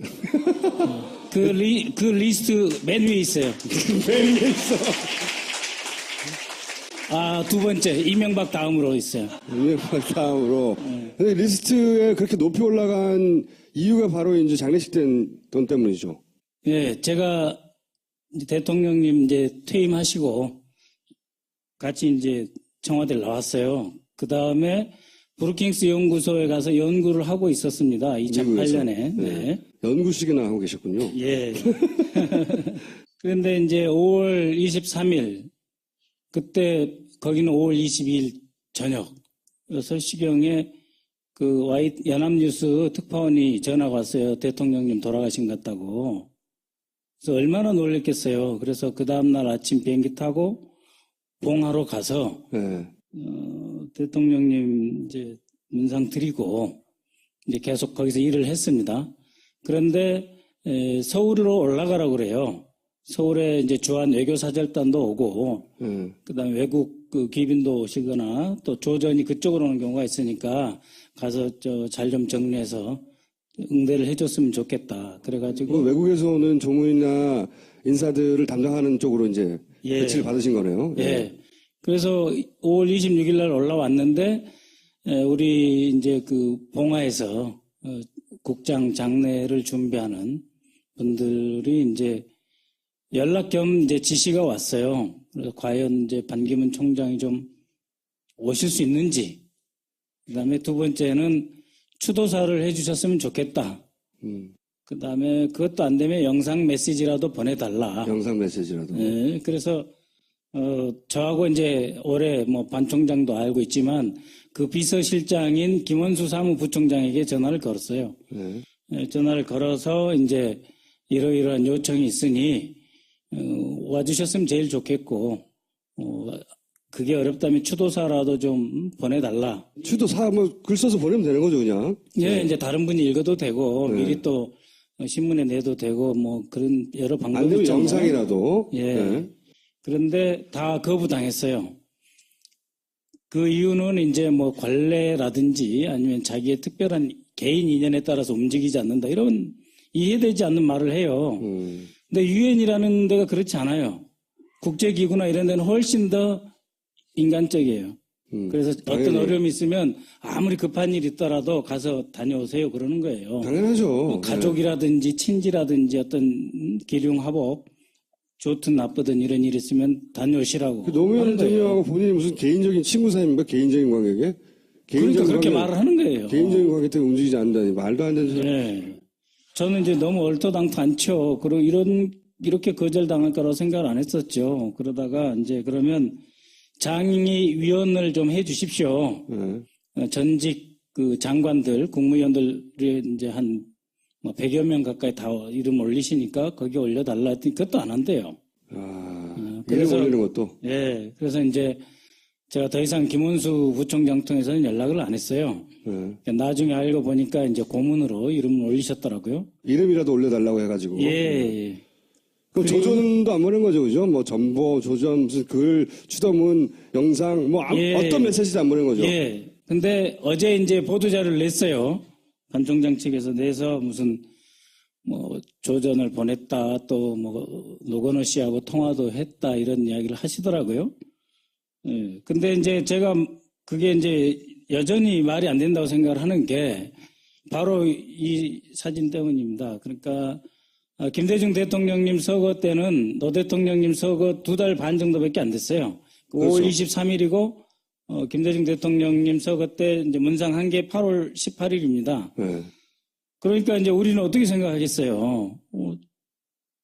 그 리스트 맨 위에 있어요. 맨 위에 있어. 아, 두 번째, 이명박 다음으로 있어요. 이명박 다음으로. 근데 리스트에 그렇게 높이 올라간 이유가 바로 이제 장례식 돈 때문이죠. 예, 제가 이제 대통령님 이제 퇴임하시고 같이 이제 청와대를 나왔어요. 그 다음에 브루킹스 연구소에 가서 연구를 하고 있었습니다. 2008년에. 네. 연구식이나 하고 계셨군요. 예. 그런데 이제 5월 23일, 그때 거기는 5월 22일 저녁 6시경에 그 연합뉴스 특파원이 전화가 왔어요. 대통령님 돌아가신 것 같다고. 그래서 얼마나 놀랬겠어요. 그래서 그 다음날 아침 비행기 타고 봉하로 가서 네. 대통령님 이제 문상 드리고 이제 계속 거기서 일을 했습니다. 그런데 서울로 올라가라고 그래요. 서울에 이제 주한 외교사절단도 오고 그다음에 외국 그 귀빈도 오시거나 또 조전이 그쪽으로 오는 경우가 있으니까 가서 잘 좀 정리해서 응대를 해줬으면 좋겠다. 그래가지고 외국에서 오는 조문이나 인사들을 담당하는 쪽으로 이제 배치를 받으신 거네요. 예. 그래서 5월 26일 날 올라왔는데 우리 이제 그 봉화에서 국장 장례를 준비하는 분들이 이제 연락 겸 이제 지시가 왔어요. 그래서 과연 이제 반기문 총장이 좀 오실 수 있는지. 그다음에 두 번째는 추도사를 해주셨으면 좋겠다. 그다음에 그것도 안 되면 영상 메시지라도 보내달라. 영상 메시지라도. 네, 그래서 저하고 이제 올해 뭐 반 총장도 알고 있지만 그 비서실장인 김원수 사무부총장에게 전화를 걸었어요. 전화를 걸어서 이제 이러이러한 요청이 있으니 와주셨으면 제일 좋겠고 그게 어렵다면 추도사라도 좀 보내달라. 추도사 뭐 글 써서 보내면 되는 거죠, 그냥. 예, 이제 다른 분이 읽어도 되고 미리 또 신문에 내도 되고 뭐 그런 여러 방법이 안 되면 있잖아요. 영상이라도. 예. 그런데 다 거부당했어요. 그 이유는 이제 뭐 관례라든지 아니면 자기의 특별한 개인 인연에 따라서 움직이지 않는다 이런 이해되지 않는 말을 해요. 근데 유엔이라는 데가 그렇지 않아요. 국제기구나 이런 데는 훨씬 더 인간적이에요. 그래서 당연히. 어떤 어려움이 있으면 아무리 급한 일이 있더라도 가서 다녀오세요 그러는 거예요. 당연하죠. 뭐 가족이라든지 친지라든지 어떤 기륭하복 좋든 나쁘든 이런 일이 있으면 다녀오시라고. 노무현 대통령하고 본인이 무슨 개인적인 친구 사이입니까? 개인적인 관계에? 그러니까 그렇게 말을 하는 거예요. 개인적인 관계 때문에 움직이지 않는다니 말도 안 되는 소리. 네. 저는 이제 너무 얼토당토 않죠. 그리고 이렇게 거절당할 거라고 생각을 안 했었죠. 그러다가 이제 그러면 장위위원을 좀 해 주십시오. 전직 그 장관들, 국무위원들이 이제 한 100여 명 가까이 다 이름 올리시니까 거기 올려달라 했더니 그것도 안 한대요. 그래서 올리는 것도? 예. 그래서 이제 제가 더 이상 김원수 부총장 통해서는 연락을 안 했어요. 나중에 알고 보니까 이제 고문으로 이름을 올리셨더라고요. 이름이라도 올려달라고 해가지고. 예. 그럼 조전도 안 보낸 거죠, 그죠? 뭐 전보, 조전, 무슨 글, 추도문, 영상, 뭐 어떤 메시지도 안 보낸 거죠. 예. 근데 어제 이제 보도자료를 냈어요. 반 총장 측에서 내서 무슨 뭐 조전을 보냈다, 또 뭐 노건호 씨하고 통화도 했다 이런 이야기를 하시더라고요. 예. 근데 이제 제가 그게 이제 여전히 말이 안 된다고 생각을 하는 게 바로 이 사진 때문입니다. 그러니까 김대중 대통령님 서거 때는 노 대통령님 서거 2달 반 정도밖에 안 됐어요. 5월 23일이고 김대중 대통령님 서거 때 이제 문상한 게 8월 18일입니다. 네. 그러니까 이제 우리는 어떻게 생각하겠어요?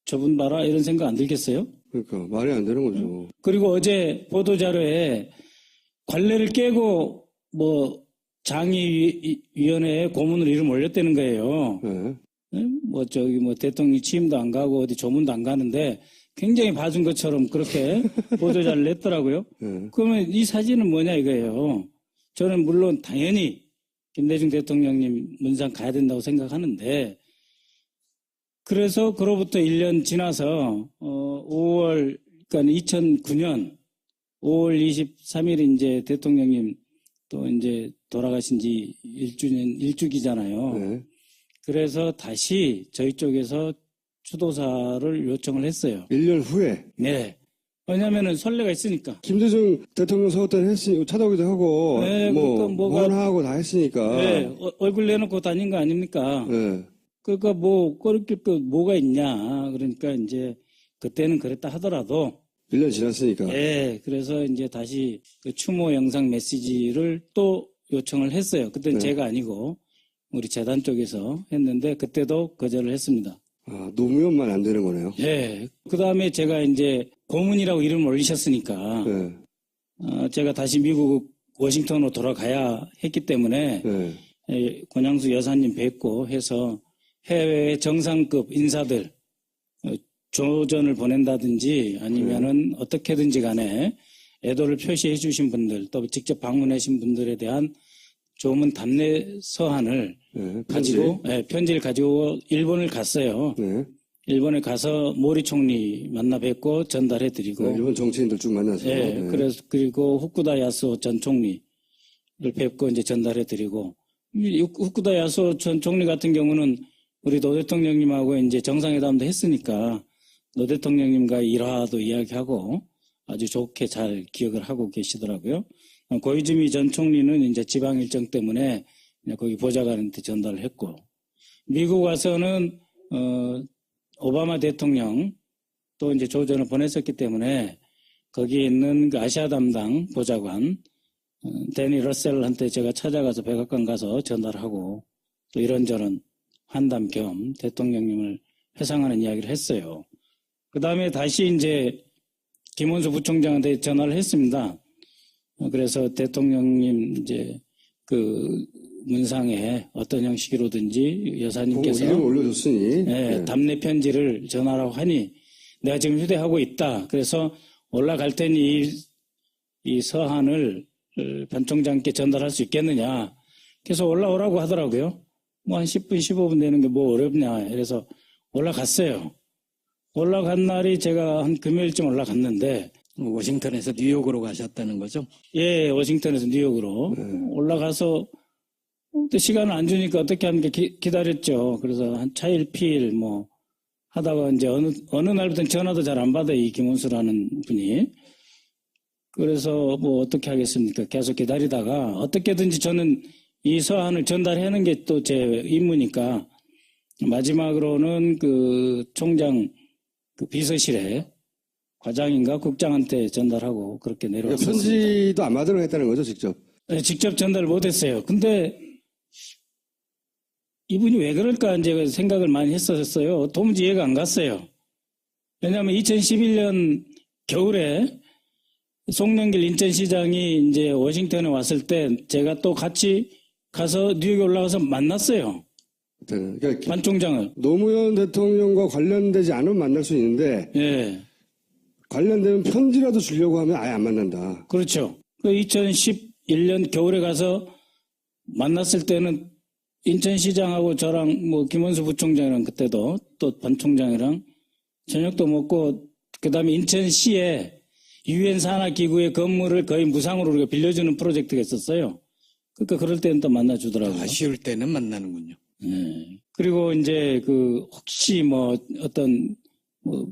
저분 봐라 이런 생각 안 들겠어요? 그러니까 말이 안 되는 거죠. 그리고 어제 보도자료에 관례를 깨고 뭐 장의위원회에 고문을 이름 올렸다는 거예요. 네. 뭐 저기 뭐 대통령 취임도 안 가고 어디 조문도 안 가는데 굉장히 봐준 것처럼 그렇게 보도자를 냈더라고요. 네. 그러면 이 사진은 뭐냐 이거예요. 저는 물론 당연히 김대중 대통령님 문상 가야 된다고 생각하는데 그래서 그로부터 1년 지나서 5월 그러니까 2009년 5월 23일 이제 대통령님 또 이제 돌아가신 지 1주기잖아요. 네. 그래서 다시 저희 쪽에서 추도사를 요청을 했어요. 1년 후에. 네. 왜냐면은 선례가 있으니까. 김대중 대통령 서거 때는 했으니 찾아오기도 하고 네, 원하고 다 했으니까. 네, 얼굴 내놓고 다닌 거 아닙니까? 네. 그러니까 뭐 꺼릴 거 뭐가 있냐. 그러니까 이제 그때는 그랬다 하더라도 1년 지났으니까. 네, 그래서 이제 다시 그 추모 영상 메시지를 또 요청을 했어요. 그때는 네. 제가 아니고 우리 재단 쪽에서 했는데 그때도 거절을 했습니다. 아, 노무현만 안 되는 거네요. 네. 그 다음에 제가 이제 고문이라고 이름을 올리셨으니까 네. 제가 다시 미국 워싱턴으로 돌아가야 했기 때문에 네. 권양수 여사님 뵙고 해서 해외 정상급 인사들 조전을 보낸다든지 아니면은 어떻게든지 간에 애도를 표시해 주신 분들 또 직접 방문하신 분들에 대한 조문 답례 서한을 네. 가지고 편지를 가지고 일본을 갔어요. 네. 일본에 가서 모리 총리 만나 뵙고 전달해 드리고 네, 일본 정치인들 쭉 만나서. 네, 그래서 그리고 후쿠다 야스오 전 총리를 뵙고 이제 전달해 드리고 후쿠다 야스오 전 총리 같은 경우는 우리 노 대통령님하고 이제 정상회담도 했으니까 노 대통령님과 일화도 이야기하고 아주 좋게 잘 기억을 하고 계시더라고요. 고이즈미 전 총리는 이제 지방 일정 때문에 거기 보좌관한테 전달을 했고 미국 와서는 오바마 대통령 또 이제 조전을 보냈었기 때문에 거기에 있는 그 아시아 담당 보좌관 데니 러셀한테 제가 찾아가서 백악관 가서 전달하고 또 이런저런 환담 겸 대통령님을 회상하는 이야기를 했어요. 그 다음에 다시 이제 김원수 부총장한테 전화를 했습니다. 그래서 대통령님 이제 그 문상에 어떤 형식으로든지 여사님께서 이름 올려줬으니 네, 답례 편지를 전하라고 하니 내가 지금 휴대하고 있다. 그래서 올라갈 테니 이 서한을 반 총장께 전달할 수 있겠느냐. 그래서 올라오라고 하더라고요. 뭐 한 10분, 15분 되는 게 뭐 어렵냐. 그래서 올라갔어요. 올라간 날이 제가 한 금요일쯤 올라갔는데 워싱턴에서 뉴욕으로 가셨다는 거죠? 예, 워싱턴에서 뉴욕으로 올라가서 또 시간을 안 주니까 어떻게 하는 게 기다렸죠. 그래서 한 차일피일 뭐 하다가 이제 어느 날부터는 전화도 잘 안 받아요. 이 김원수라는 분이. 그래서 뭐 어떻게 하겠습니까? 계속 기다리다가 어떻게든지 저는 이 서한을 전달하는 게 또 제 임무니까 마지막으로는 그 총장 그 비서실에 과장인가 국장한테 전달하고 그렇게 내려왔습니다. 편지도 안 받으러 했다는 거죠, 직접? 네, 직접 전달을 못했어요. 근데 이분이 왜 그럴까 이제 생각을 많이 했었어요. 도무지 이해가 안 갔어요. 왜냐하면 2011년 겨울에 송영길 인천시장이 이제 워싱턴에 왔을 때 제가 또 같이 가서 뉴욕에 올라가서 만났어요. 그러니까 반 총장을. 노무현 대통령과 관련되지 않으면 만날 수 있는데 예. 관련되면 편지라도 주려고 하면 아예 안 만난다. 그렇죠. 그 2011년 겨울에 가서 만났을 때는 인천시장하고 저랑 뭐 김원수 부총장이랑 그때도 또 반 총장이랑 저녁도 먹고 그다음에 인천시에 유엔 산하기구의 건물을 거의 무상으로 우리가 빌려주는 프로젝트가 있었어요. 그러니까 그럴 때는 또 만나주더라고요. 아쉬울 때는 만나는군요. 네. 그리고 이제 그 혹시 뭐 어떤 뭐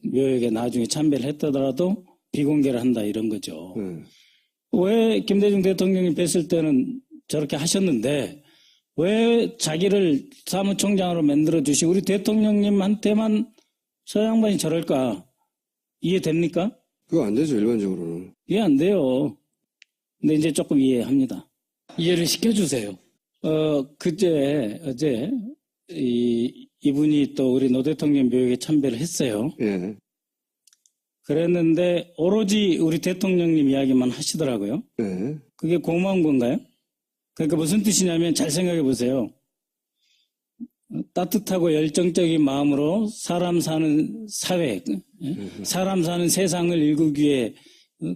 묘역에 나중에 참배를 했더라도 비공개를 한다 이런 거죠. 왜 김대중 대통령이 뵀을 때는 저렇게 하셨는데 왜 자기를 사무총장으로 만들어 주시고 우리 대통령님한테만 저 양반이 저럴까? 이해됩니까? 그거 안 되죠, 일반적으로는. 이해 안 돼요. 근데 이제 조금 이해합니다. 이해를 시켜주세요. 어제 이분이 또 우리 노 대통령 묘역에 참배를 했어요. 예. 그랬는데 오로지 우리 대통령님 이야기만 하시더라고요. 예. 그게 고마운 건가요? 그러니까 무슨 뜻이냐면 잘 생각해 보세요. 따뜻하고 열정적인 마음으로 사람 사는 사회, 사람 사는 세상을 일구기 위해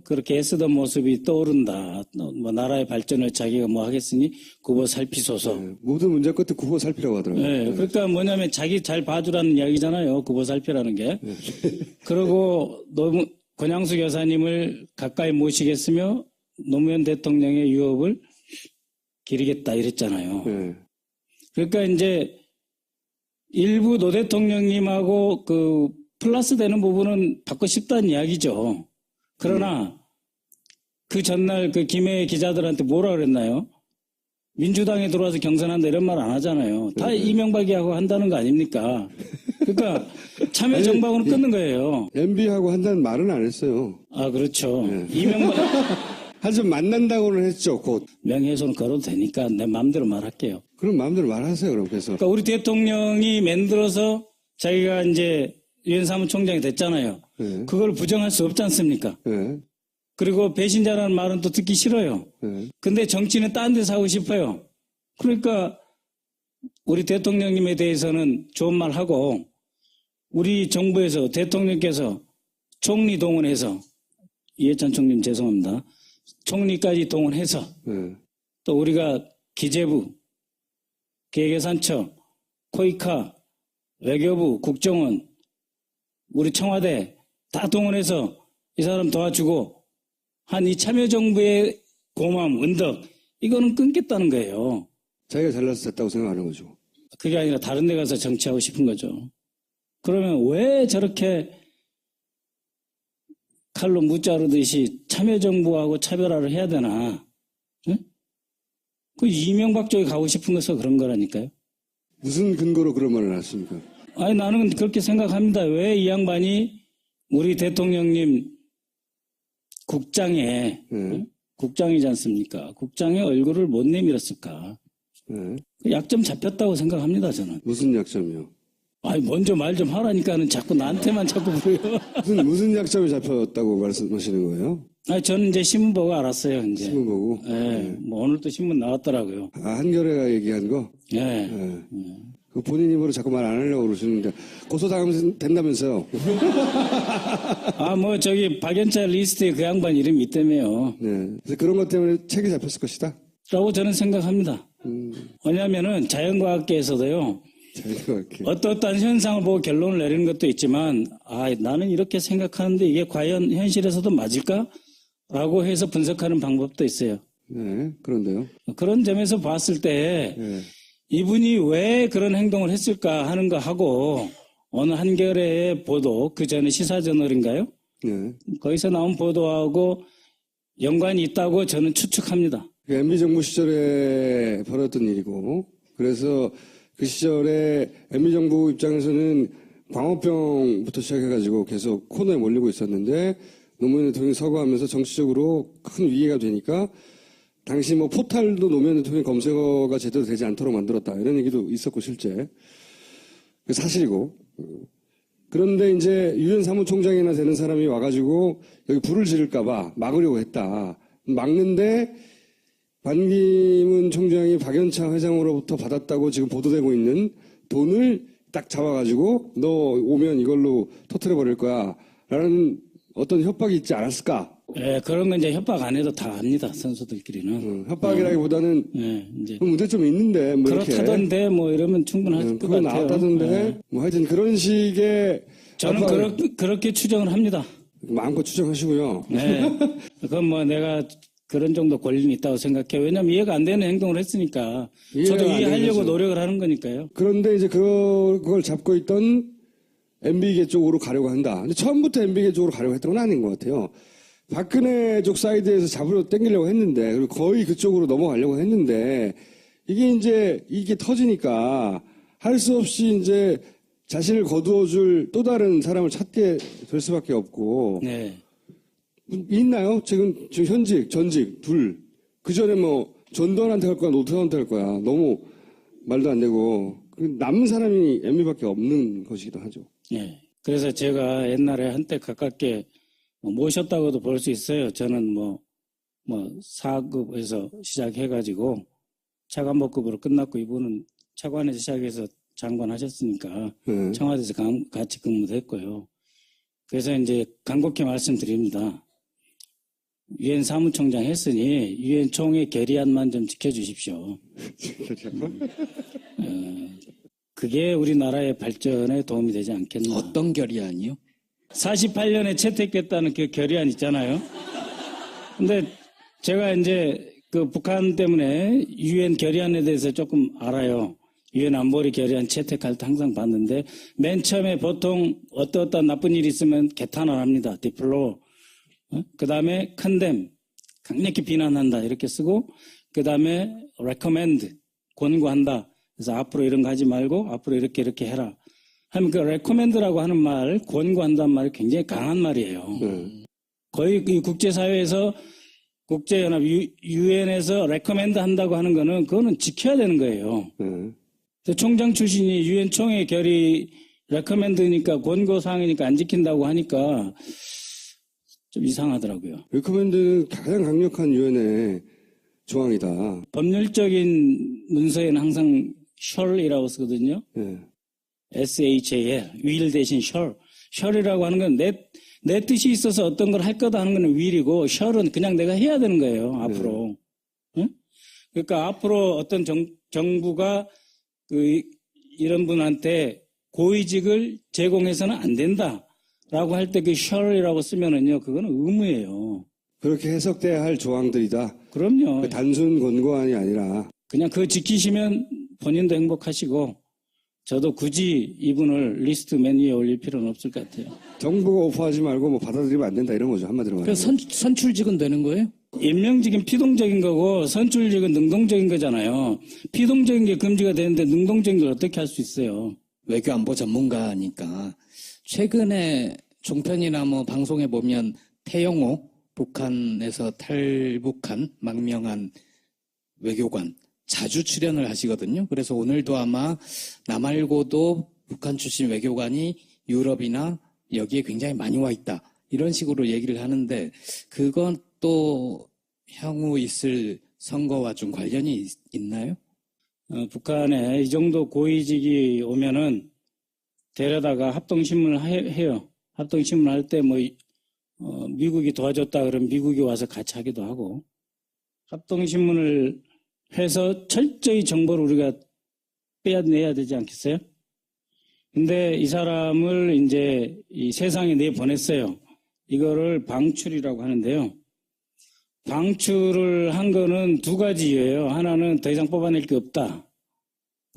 그렇게 애쓰던 모습이 떠오른다. 뭐 나라의 발전을 자기가 뭐 하겠으니 굽어 살피소서. 모든 문제 끝에 굽어 살피라고 하더라고요. 네, 그러니까 뭐냐면 자기 잘 봐주라는 이야기잖아요. 굽어 살피라는 게. 그리고 권양숙 여사님을 가까이 모시겠으며 노무현 대통령의 유업을 기리겠다 이랬잖아요. 네. 그러니까 이제 일부 노 대통령님하고 그 플러스 되는 부분은 받고 싶다는 이야기죠. 그러나 그 전날 그 김해 기자들한테 뭐라 그랬나요? 민주당에 들어와서 경선한다 이런 말 안 하잖아요. 다 이명박이 하고 한다는 거 아닙니까? 그러니까 참여정당으로 끊는 거예요. MB하고 한다는 말은 안 했어요. 아, 그렇죠. 네. 이명박. 하지만 만난다고는 했죠, 곧. 명예훼손 걸어도 되니까 내 마음대로 말할게요. 그럼 마음대로 말하세요, 그럼 그래서. 그러니까 우리 대통령이 만들어서 자기가 이제 유엔 사무총장이 됐잖아요. 네. 그걸 부정할 수 없지 않습니까? 네. 그리고 배신자라는 말은 또 듣기 싫어요. 네. 근데 정치는 딴 데서 하고 싶어요. 그러니까 우리 대통령님에 대해서는 좋은 말 하고 우리 정부에서 대통령께서 총리 동원해서 이해찬 총리님 죄송합니다. 총리까지 동원해서 네. 또 우리가 기재부, 계획예산처, 코이카, 외교부, 국정원, 우리 청와대 다 동원해서 이 사람 도와주고 한 이 참여정부의 고마움, 은덕 이거는 끊겠다는 거예요. 자기가 잘나서 됐다고 생각하는 거죠. 그게 아니라 다른 데 가서 정치하고 싶은 거죠. 그러면 왜 저렇게 칼로 무자르듯이 참여정부하고 차별화를 해야 되나? 응? 그 이명박 쪽에 가고 싶은 것은 그런 거라니까요. 무슨 근거로 그런 말을 하십니까? 아니 나는 그렇게 생각합니다. 왜 이 양반이 우리 대통령님 국장에 네. 국장이지 않습니까? 국장의 얼굴을 못 내밀었을까? 네. 약점 잡혔다고 생각합니다. 저는. 무슨 약점이요? 아니 먼저 말 좀 하라니까는 자꾸 나한테만 자꾸 물어요. 무슨 약점이 잡혔다고 말씀하시는 거예요? 아니 저는 이제 신문 보고 알았어요. 이제. 신문 보고? 네. 뭐 오늘도 신문 나왔더라고요. 아, 한겨레가 얘기한 거? 네. 네. 그 본인 입으로 자꾸 말 안 하려고 그러시는데 고소당하면 된다면서요? 아, 뭐 저기 박연차 리스트에 그 양반 이름이 있다며요. 네. 그래서 그런 것 때문에 책이 잡혔을 것이다? 라고 저는 생각합니다. 왜냐면은 자연과학계에서도요. 자연과학계. 어떠한 현상을 보고 결론을 내리는 것도 있지만 아, 나는 이렇게 생각하는데 이게 과연 현실에서도 맞을까? 라고 해서 분석하는 방법도 있어요. 네. 그런데요. 그런 점에서 봤을 때 네. 이분이 왜 그런 행동을 했을까 하는 거 하고 어느 한겨레의 보도, 그 전에 시사저널인가요? 네. 거기서 나온 보도하고 연관이 있다고 저는 추측합니다. MB 정부 시절에 벌어졌던 일이고, 그래서 그 시절에 MB 정부 입장에서는 광우병부터 시작해가지고 계속 코너에 몰리고 있었는데 노무현 대통령이 서거하면서 정치적으로 큰 위기가 되니까 당시 뭐 포탈도 노무현 대통령 검색어가 제대로 되지 않도록 만들었다 이런 얘기도 있었고 실제 그 사실이고. 그런데 이제 유엔 사무총장이나 되는 사람이 와가지고 여기 불을 지를까봐 막으려고 했다. 막는데 반기문 총장이 박연차 회장으로부터 받았다고 지금 보도되고 있는 돈을 딱 잡아가지고 너 오면 이걸로 터뜨려버릴 거야 라는 어떤 협박이 있지 않았을까? 네, 그런 건 이제 협박 안 해도 다 압니다. 선수들끼리는. 협박이라기보다는 네, 이제 문제점이 있는데 뭐 그렇다던데 이렇게. 뭐 이러면 충분할 것 그거 같아요. 나왔다던데 네. 뭐 하여튼 그런 식의 저는 그렇게 추정을 합니다. 마음껏 추정하시고요. 네. 그건 뭐 내가 그런 정도 권리는 있다고 생각해요. 왜냐하면 이해가 안 되는 행동을 했으니까. 저도 이해가 안 이해하려고 되죠. 노력을 하는 거니까요. 그런데 이제 그걸 잡고 있던 MB계 쪽으로 가려고 한다. 근데 처음부터 MB계 쪽으로 가려고 했던 건 아닌 것 같아요. 박근혜 쪽 사이드에서 잡으려 땡기려고 했는데, 그리고 거의 그쪽으로 넘어가려고 했는데, 이게 터지니까 할 수 없이 이제 자신을 거두어줄 또 다른 사람을 찾게 될 수밖에 없고. 네. 있나요? 지금 현직, 전직, 둘. 그 전에 뭐, 전두환한테 할 거야, 노태우한테 할 거야. 너무 말도 안 되고. 남은 사람이 MB밖에 없는 것이기도 하죠. 네. 그래서 제가 옛날에 한때 가깝게 모셨다고도 볼 수 있어요. 저는 4급에서 시작해가지고 차관복급으로 끝났고 이분은 차관에서 시작해서 장관 하셨으니까 청와대에서 같이 근무도 했고요. 그래서 이제 간곡히 말씀드립니다. 유엔 사무총장 했으니 유엔 총회 결의안만 좀 지켜주십시오. 그게 우리나라의 발전에 도움이 되지 않겠나. 어떤 결의안이요? 48년에 채택됐다는 그 결의안 있잖아요. 근데 제가 이제 그 북한 때문에 유엔 결의안에 대해서 조금 알아요. 유엔 안보리 결의안 채택할 때 항상 봤는데 맨 처음에 보통 어떠한 나쁜 일이 있으면 개탄을 합니다. 디플로. 그 다음에 condemn, 강력히 비난한다 이렇게 쓰고 그 다음에 recommend, 권고한다. 그래서 앞으로 이런 거 하지 말고 앞으로 이렇게 해라. 하면 그 recommend라고 하는 말, 권고한다는 말이 굉장히 강한 말이에요. 거의 이 국제사회에서 국제연합 유엔에서 recommend 한다고 하는 거는 그거는 지켜야 되는 거예요. 총장 출신이 유엔 총회 결의 recommend니까 권고사항이니까 안 지킨다고 하니까 좀 이상하더라고요. 레코멘드는 가장 강력한 유엔의 조항이다. 법률적인 문서에는 항상 shall이라고 쓰거든요. 네. SHAL, will 대신 shall. shall이라고 하는 건 내 뜻이 있어서 어떤 걸 할 거다 하는 건 will이고 shall은 그냥 내가 해야 되는 거예요. 앞으로. 응? 그러니까 앞으로 어떤 정부가 이런 분한테 고위직을 제공해서는 안 된다. 라고 할 때 그 shall이라고 쓰면은요, 그거는 의무예요. 그렇게 해석돼야 할 조항들이다. 그럼요. 그 단순 권고안이 아니라. 그냥 그거 지키시면 본인도 행복하시고, 저도 굳이 이분을 리스트 맨 위에 올릴 필요는 없을 것 같아요. 정부가 오퍼하지 말고 뭐 받아들이면 안 된다 이런 거죠. 한마디로 말하면. 선출직은 되는 거예요? 임명직은 피동적인 거고, 선출직은 능동적인 거잖아요. 피동적인 게 금지가 되는데 능동적인 걸 어떻게 할 수 있어요? 외교안보 전문가니까. 최근에 종편이나 방송에 보면 태영호 북한에서 탈북한 망명한 외교관 자주 출연을 하시거든요. 그래서 오늘도 아마 나 말고도 북한 출신 외교관이 유럽이나 여기에 굉장히 많이 와 있다. 이런 식으로 얘기를 하는데 그건 또 향후 있을 선거와 좀 관련이 있나요? 북한에 이 정도 고위직이 오면은 데려다가 합동신문을 해요. 합동신문 할 때 미국이 도와줬다 그러면 미국이 와서 같이 하기도 하고 합동신문을 해서 철저히 정보를 우리가 빼내야 되지 않겠어요? 근데 이 사람을 이제 이 세상에 내보냈어요. 이거를 방출이라고 하는데요. 방출을 한 거는 두 가지 이유예요. 하나는 더 이상 뽑아낼 게 없다.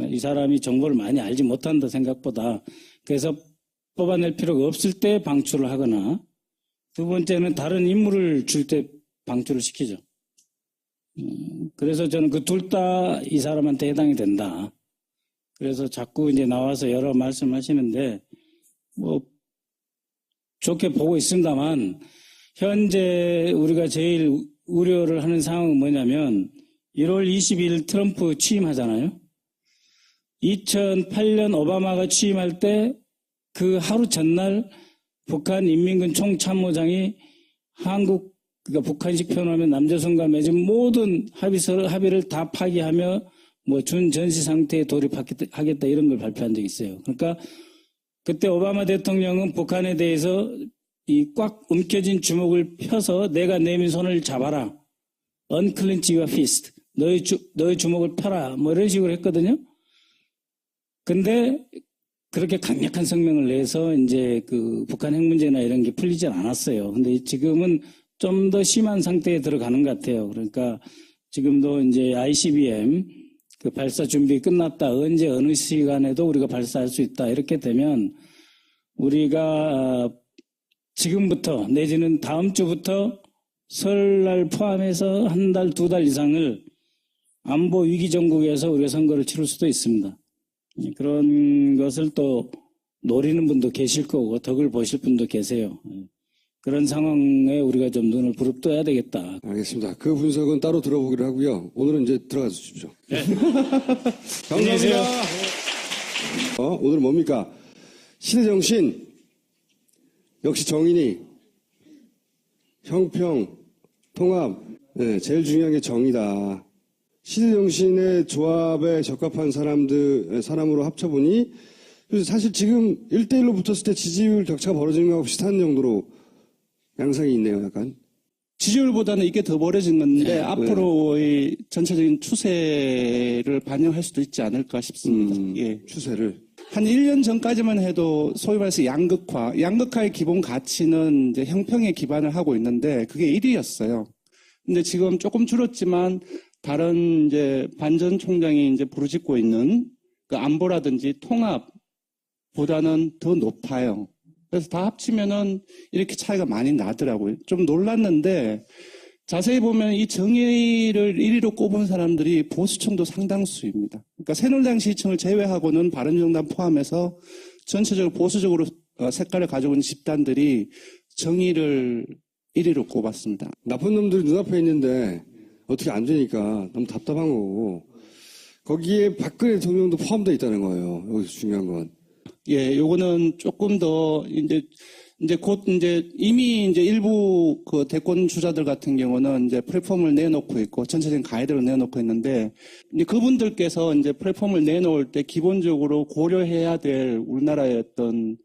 이 사람이 정보를 많이 알지 못한다 생각보다. 그래서 뽑아낼 필요가 없을 때 방출을 하거나 두 번째는 다른 임무를 줄 때 방출을 시키죠. 그래서 저는 그 둘 다 이 사람한테 해당이 된다. 그래서 자꾸 이제 나와서 여러 말씀하시는데 좋게 보고 있습니다만 현재 우리가 제일 우려를 하는 상황은 뭐냐면 1월 22일 트럼프 취임하잖아요. 2008년 오바마가 취임할 때 그 하루 전날 북한 인민군 총참모장이 그러니까 북한식 표현하면 남조선과 맺은 모든 합의를 다 파기하며 준전시 상태에 돌입하겠다 이런 걸 발표한 적이 있어요. 그러니까 그때 오바마 대통령은 북한에 대해서 이 꽉 움켜진 주먹을 펴서 내가 내민 손을 잡아라. unclench your fist. 너의 주먹을 펴라. 이런 식으로 했거든요. 근데 그렇게 강력한 성명을 내서 이제 그 북한 핵 문제나 이런 게 풀리지 않았어요. 근데 지금은 좀 더 심한 상태에 들어가는 것 같아요. 그러니까 지금도 이제 ICBM 그 발사 준비 끝났다. 언제 어느 시간에도 우리가 발사할 수 있다. 이렇게 되면 우리가 지금부터 내지는 다음 주부터 설날 포함해서 한 달, 두 달 이상을 안보 위기 전국에서 우리가 선거를 치를 수도 있습니다. 그런 것을 또 노리는 분도 계실 거고 덕을 보실 분도 계세요. 그런 상황에 우리가 좀 눈을 부릅떠야 되겠다. 알겠습니다. 그 분석은 따로 들어보기로 하고요. 오늘은 이제 들어가 주십시오. 네. 감사합니다. 오늘은 뭡니까? 시대정신, 역시 정인이, 형평, 통합, 네, 제일 중요한 게 정의다. 시대정신의 조합에 적합한 사람으로 합쳐보니, 사실 지금 1대1로 붙었을 때 지지율 격차가 벌어지는 거하고 비슷한 정도로 양상이 있네요, 약간. 지지율보다는 이게 더 벌어진 건데 앞으로의 전체적인 추세를 반영할 수도 있지 않을까 싶습니다. 예. 추세를. 한 1년 전까지만 해도 소위 말해서 양극화의 기본 가치는 이제 형평에 기반을 하고 있는데 그게 1위였어요. 근데 지금 조금 줄었지만 다른 이제 반전 총장이 이제 부르짖고 있는 그 안보라든지 통합보다는 더 높아요. 그래서 다 합치면은 이렇게 차이가 많이 나더라고요. 좀 놀랐는데 자세히 보면 이 정의를 1위로 꼽은 사람들이 보수층도 상당수입니다. 그러니까 새누리당 시층을 제외하고는 바른정당 포함해서 전체적으로 보수적으로 색깔을 가지고 있는 집단들이 정의를 1위로 꼽았습니다. 나쁜 놈들이 눈앞에 있는데 어떻게 안 되니까 너무 답답한 거고 거기에 박근혜 대통령도 포함되어 있다는 거예요. 여기서 중요한 건. 예, 요거는 조금 더 이제 곧 이미 일부 그 대권 주자들 같은 경우는 이제 플랫폼을 내놓고 있고 전체적인 가이드를 내놓고 있는데 이제 그분들께서 이제 플랫폼을 내놓을 때 기본적으로 고려해야 될 우리나라의 어떤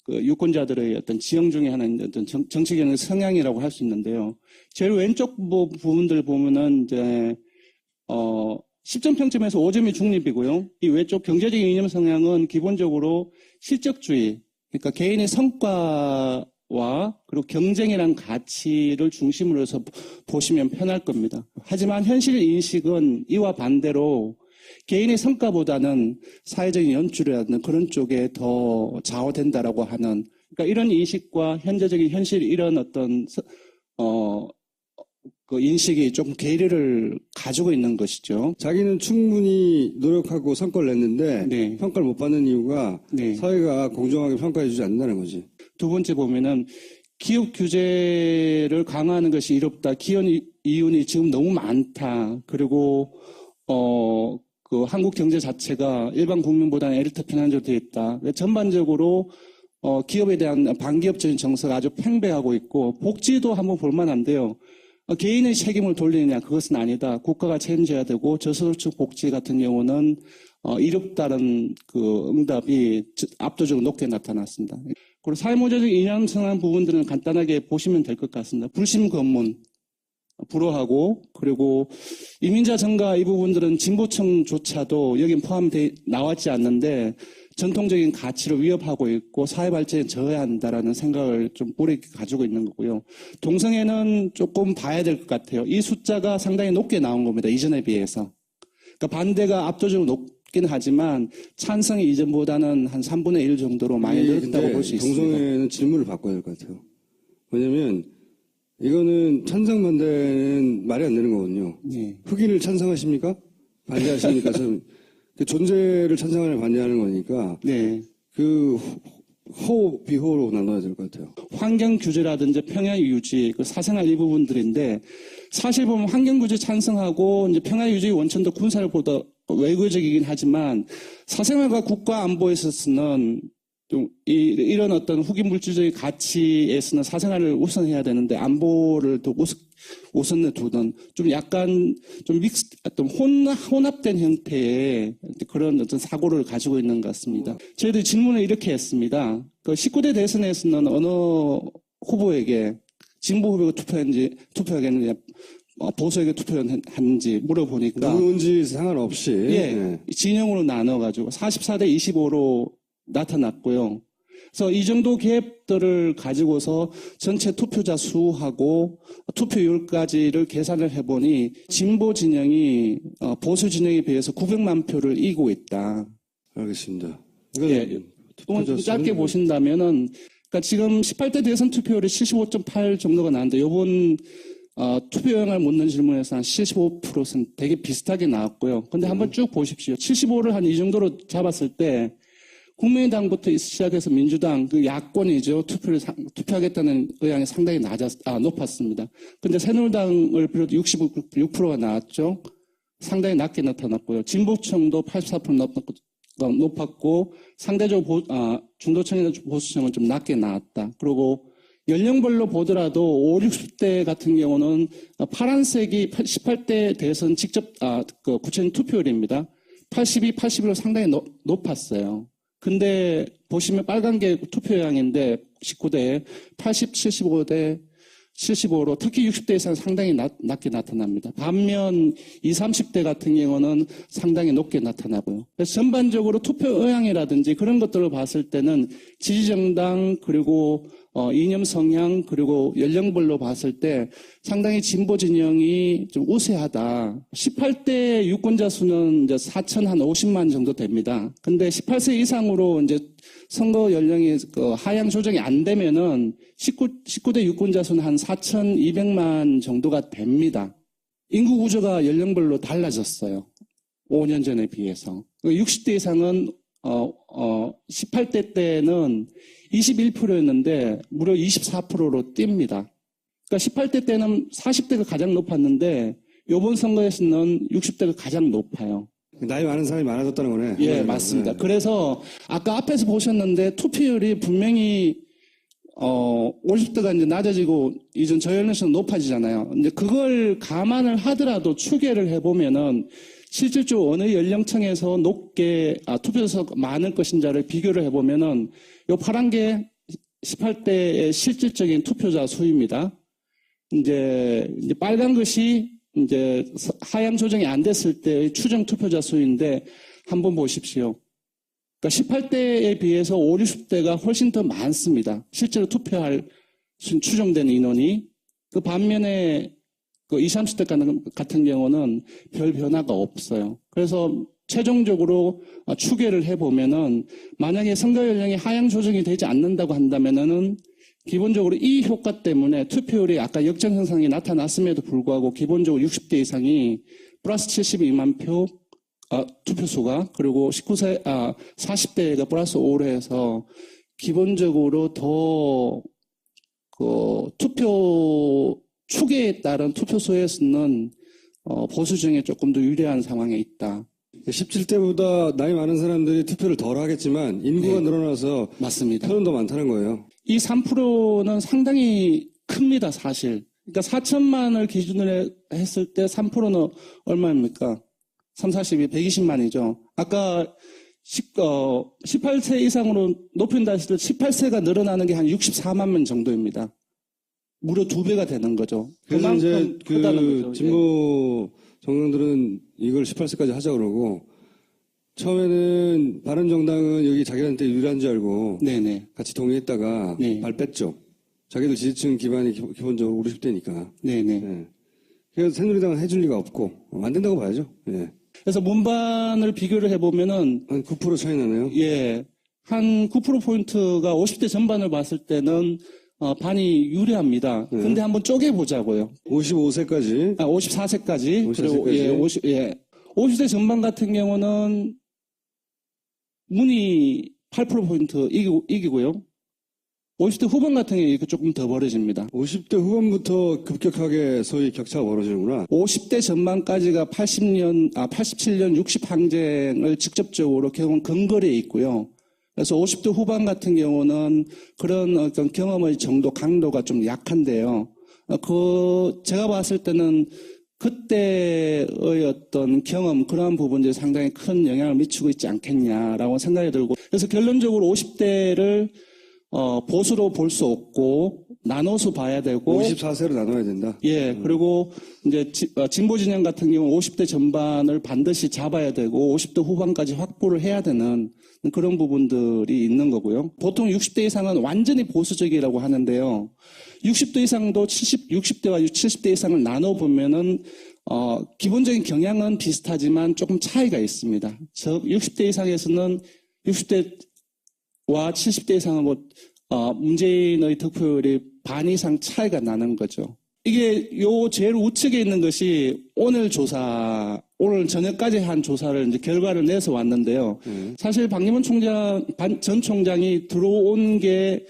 그 유권자들의 어떤 지형 중에 하나인 어떤 정치적인 성향이라고 할 수 있는데요. 제일 왼쪽 부분들 보면은 이제 10점 평점에서 5점이 중립이고요. 이 왼쪽 경제적인 이념 성향은 기본적으로 실적주의, 그러니까 개인의 성과와 그리고 경쟁이라는 가치를 중심으로 해서 보시면 편할 겁니다. 하지만 현실 인식은 이와 반대로 개인의 성과보다는 사회적인 연출이라는 그런 쪽에 더 좌우된다라고 하는, 그러니까 이런 인식과 현재적인 현실 이런 어떤 그 인식이 좀 괴리를 가지고 있는 것이죠. 자기는 충분히 노력하고 성과를 냈는데 평가를 못 받는 이유가 사회가 공정하게 평가해주지 않는다는 거지. 두 번째 보면은 기업 규제를 강화하는 것이 이롭다. 기업 이윤이 지금 너무 많다. 그리고 그 한국 경제 자체가 일반 국민보다는 에리트 편한적으로 되어 있다. 전반적으로 기업에 대한 반기업적인 정서가 아주 팽배하고 있고 복지도 한번 볼만한데요. 개인의 책임을 돌리느냐 그것은 아니다. 국가가 책임져야 되고 저소득층 복지 같은 경우는 이롭다는 그 응답이 압도적으로 높게 나타났습니다. 그리고 사회모적인 이념성한 부분들은 간단하게 보시면 될 것 같습니다. 불심 검문 불허하고 그리고 이민자 증가 이 부분들은 진보층조차도 여긴 포함돼 나왔지 않는데 전통적인 가치를 위협하고 있고 사회 발전에 저해한다라는 생각을 좀 뿌리 가지고 있는 거고요. 동성애는 조금 봐야 될 것 같아요. 이 숫자가 상당히 높게 나온 겁니다. 이전에 비해서. 그러니까 반대가 압도적으로 높긴 하지만 찬성이 이전보다는 한 3분의 1 정도로 많이 늘었다고 볼 수 있습니다. 동성애는 질문을 바꿔야 될 것 같아요. 왜냐면 이거는 찬성 반대는 말이 안 되는 거거든요. 흑인을 찬성하십니까? 반대하십니까? 그 존재를 찬성하는 반대하는 거니까 그 비호로 나눠야 될 것 같아요. 환경 규제라든지 평야 유지, 그 사생활 이 부분들인데 사실 보면 환경 규제 찬성하고 이제 평야 유지 원천도 군사를 보다 외교적이긴 하지만 사생활과 국가 안보에 있어서는 좀 이런 어떤 후기 물질적인 가치에서는 사생활을 우선해야 되는데 안보를 더 우선에 두던 좀 약간 좀 어떤 혼합된 형태의 그런 어떤 사고를 가지고 있는 것 같습니다. 저희들이 질문을 이렇게 했습니다. 그 19대 대선에서는 어느 후보에게 진보 후보가 투표하겠느냐 보수에게 투표했는지 물어보니까 누군지 상관없이 진영으로 나눠가지고 44대 25로 나타났고요. 그래서 이 정도 갭들을 가지고서 전체 투표자 수하고 투표율까지를 계산을 해보니 진보 진영이 보수 진영에 비해서 900만 표를 이기고 있다. 알겠습니다. 좀 짧게 보신다면은, 그러니까 지금 18대 대선 투표율이 75.8 정도가 나왔는데, 요번 투표 영향을 묻는 질문에서 한 75%는 되게 비슷하게 나왔고요. 근데 한번 쭉 보십시오. 75를 한 이 정도로 잡았을 때 국민의당부터 시작해서 민주당, 그 야권이죠. 투표하겠다는 의향이 상당히 높았습니다. 근데 새누리당을 비롯 66%가 나왔죠. 상당히 낮게 나타났고요. 진보층도 84% 높았고, 상대적으로 중도층이나 보수층은 좀 낮게 나왔다. 그리고 연령별로 보더라도 5, 60대 같은 경우는 파란색이 18대 대선 직접, 그 구체적인 투표율입니다. 82, 81로 상당히 높았어요. 근데 보시면 빨간 게 투표량인데 19대 80, 75대 75로 특히 60대 이상은 상당히 낮게 나타납니다. 반면 20, 30대 같은 경우는 상당히 높게 나타나고요. 그래서 전반적으로 투표 의향이라든지 그런 것들을 봤을 때는 지지정당 그리고 이념 성향 그리고 연령별로 봤을 때 상당히 진보 진영이 좀 우세하다. 18대 유권자 수는 이제 4,050만 정도 됩니다. 근데 18세 이상으로 이제 선거 연령이 하향 조정이 안 되면은 19대 유권자 수는 한 4,200만 정도가 됩니다. 인구 구조가 연령별로 달라졌어요. 5년 전에 비해서. 60대 이상은 18대 때는 21%였는데 무려 24%로 뜁니다. 그러니까 18대 때는 40대가 가장 높았는데 이번 선거에서는 60대가 가장 높아요. 나이 많은 사람이 많아졌다는 거네. 예, 맞습니다. 네. 그래서 아까 앞에서 보셨는데 투표율이 분명히 50대가 이제 낮아지고 이전 저연령층은 높아지잖아요. 근데 그걸 감안을 하더라도 추계를 해보면은 실질적으로 어느 연령층에서 높게 투표에서 많을 것인지를 비교를 해보면은 요 파란 게 18대의 실질적인 투표자 수입니다. 이제 빨간 것이 이제 하향 조정이 안 됐을 때의 추정 투표자 수인데 한번 보십시오. 그러니까 18대에 비해서 5, 60대가 훨씬 더 많습니다. 실제로 투표할 추정되는 인원이. 그 반면에 그 20, 30대 같은 경우는 별 변화가 없어요. 그래서 최종적으로 추계를 해보면은 만약에 선거 연령이 하향 조정이 되지 않는다고 한다면은 기본적으로 이 효과 때문에 투표율이 아까 역전 현상이 나타났음에도 불구하고 기본적으로 60대 이상이 플러스 72만 표 투표수가 그리고 40대가 플러스 5로 해서 기본적으로 더 투표 추계에 따른 투표수에서는 보수 중에 조금 더 유리한 상황에 있다. 17대보다 나이 많은 사람들이 투표를 덜 하겠지만 인구가 네. 늘어나서 맞습니다. 표는 더 많다는 거예요. 이 3%는 상당히 큽니다, 사실. 그러니까 4천만을 기준으로 했을 때 3%는 얼마입니까? 3, 42, 120만이죠. 아까 18세 이상으로 높인다 했을 때 18세가 늘어나는 게 한 64만 명 정도입니다. 무려 2배가 되는 거죠. 그래서 이제 크다는 거죠. 진보 정당들은 이걸 18세까지 하자 그러고 처음에는 바른정당은 여기 자기한테 유리한 줄 알고 네네. 같이 동의했다가 네. 발 뺐죠. 자기들 지지층 기반이 기본적으로 50대니까. 네네. 네. 그래서 새누리당은 해줄 리가 없고 안 된다고 봐야죠. 네. 그래서 문반을 비교를 해보면은 한 9% 차이 나네요. 예, 한 9%포인트가 50대 전반을 봤을 때는 반이 유리합니다. 네. 근데 한번 쪼개보자고요. 55세까지. 54세까지. 54세까지. 그리고 50대 전반 같은 경우는 문이 8%포인트 이기고요. 50대 후반 같은 경우에 조금 더 벌어집니다. 50대 후반부터 급격하게 소위 격차가 벌어지는구나. 50대 전반까지가 87년 60 항쟁을 직접적으로 경험 근거리에 있고요. 그래서 50대 후반 같은 경우는 그런 어떤 경험의 정도, 강도가 좀 약한데요. 제가 봤을 때는 그때의 어떤 경험, 그러한 부분들이 상당히 큰 영향을 미치고 있지 않겠냐라고 생각이 들고, 그래서 결론적으로 50대를 보수로 볼 수 없고 나눠서 봐야 되고 54세로 나눠야 된다. 예, 그리고 이제 진보 진영 같은 경우 50대 전반을 반드시 잡아야 되고 50대 후반까지 확보를 해야 되는 그런 부분들이 있는 거고요. 보통 60대 이상은 완전히 보수적이라고 하는데요. 60대 이상도 60대와 70대 이상을 나눠 보면은 기본적인 경향은 비슷하지만 조금 차이가 있습니다. 60대 이상에서는 60대와 70대 이상은 문재인의 득표율이 반 이상 차이가 나는 거죠. 이게 요 제일 우측에 있는 것이 오늘 저녁까지 한 조사를 이제 결과를 내서 왔는데요. 사실 박기문 전 총장이 들어온 게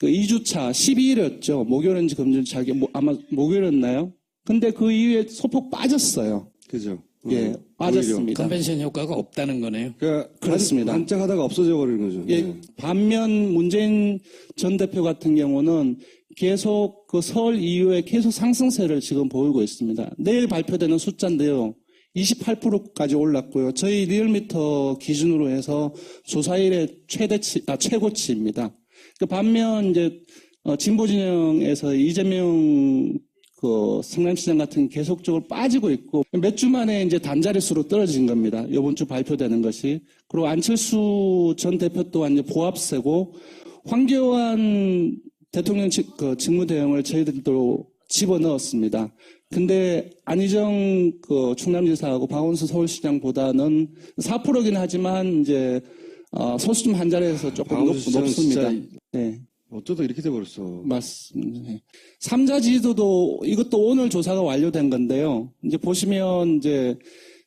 그 2주차 12일이었죠. 목요일인지 금요일인지 아마 목요일이었나요? 근데 그 이후에 소폭 빠졌어요. 그죠. 예, 빠졌습니다. 컨벤션 효과가 없다는 거네요. 그러니까 그렇습니다. 반짝하다가 없어져 버리는 거죠. 예, 반면 문재인 전 대표 같은 경우는 계속 그 설 이후에 계속 상승세를 지금 보이고 있습니다. 내일 발표되는 숫자인데요. 28%까지 올랐고요. 저희 리얼미터 기준으로 해서 조사일의 최고치입니다. 그 반면 이제 진보 진영에서 이재명 그 성남시장 같은 게 계속적으로 빠지고 있고 몇 주 만에 이제 단자릿수로 떨어진 겁니다. 이번 주 발표되는 것이. 그리고 안철수 전 대표 또한 이제 보합세고 황교안 대통령 직무대행을 저희들도 집어넣었습니다. 근데 안희정 그 충남지사하고 박원순 서울시장보다는 4%긴 하지만 이제 소수점 한 자리에서 조금 높습니다. 네. 어쩌다 이렇게 돼버렸어. 맞습니다. 네. 3자 지지도도 이것도 오늘 조사가 완료된 건데요. 이제 보시면 이제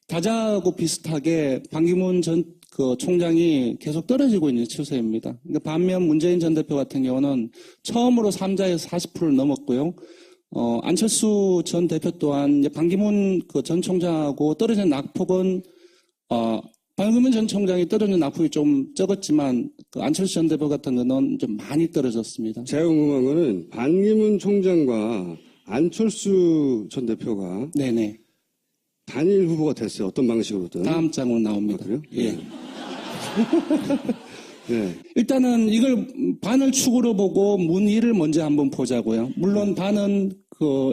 다자하고 비슷하게 반기문 전 그 총장이 계속 떨어지고 있는 추세입니다. 그러니까 반면 문재인 전 대표 같은 경우는 처음으로 3자에서 40%를 넘었고요. 안철수 전 대표 또한 이제 반기문 그 전 총장하고 떨어진 낙폭은 반기문 전 총장이 떨어진 낙폭이 좀 적었지만 그 안철수 전 대표 같은 거는 좀 많이 떨어졌습니다. 제가 궁금한 거는 반기문 총장과 안철수 전 대표가 네네. 단일 후보가 됐어요. 어떤 방식으로든. 다음 장으로 나옵니다. 아, 그래요? 예. 네. 일단은 이걸 반을 축으로 보고 문의를 먼저 한번 보자고요. 물론 반은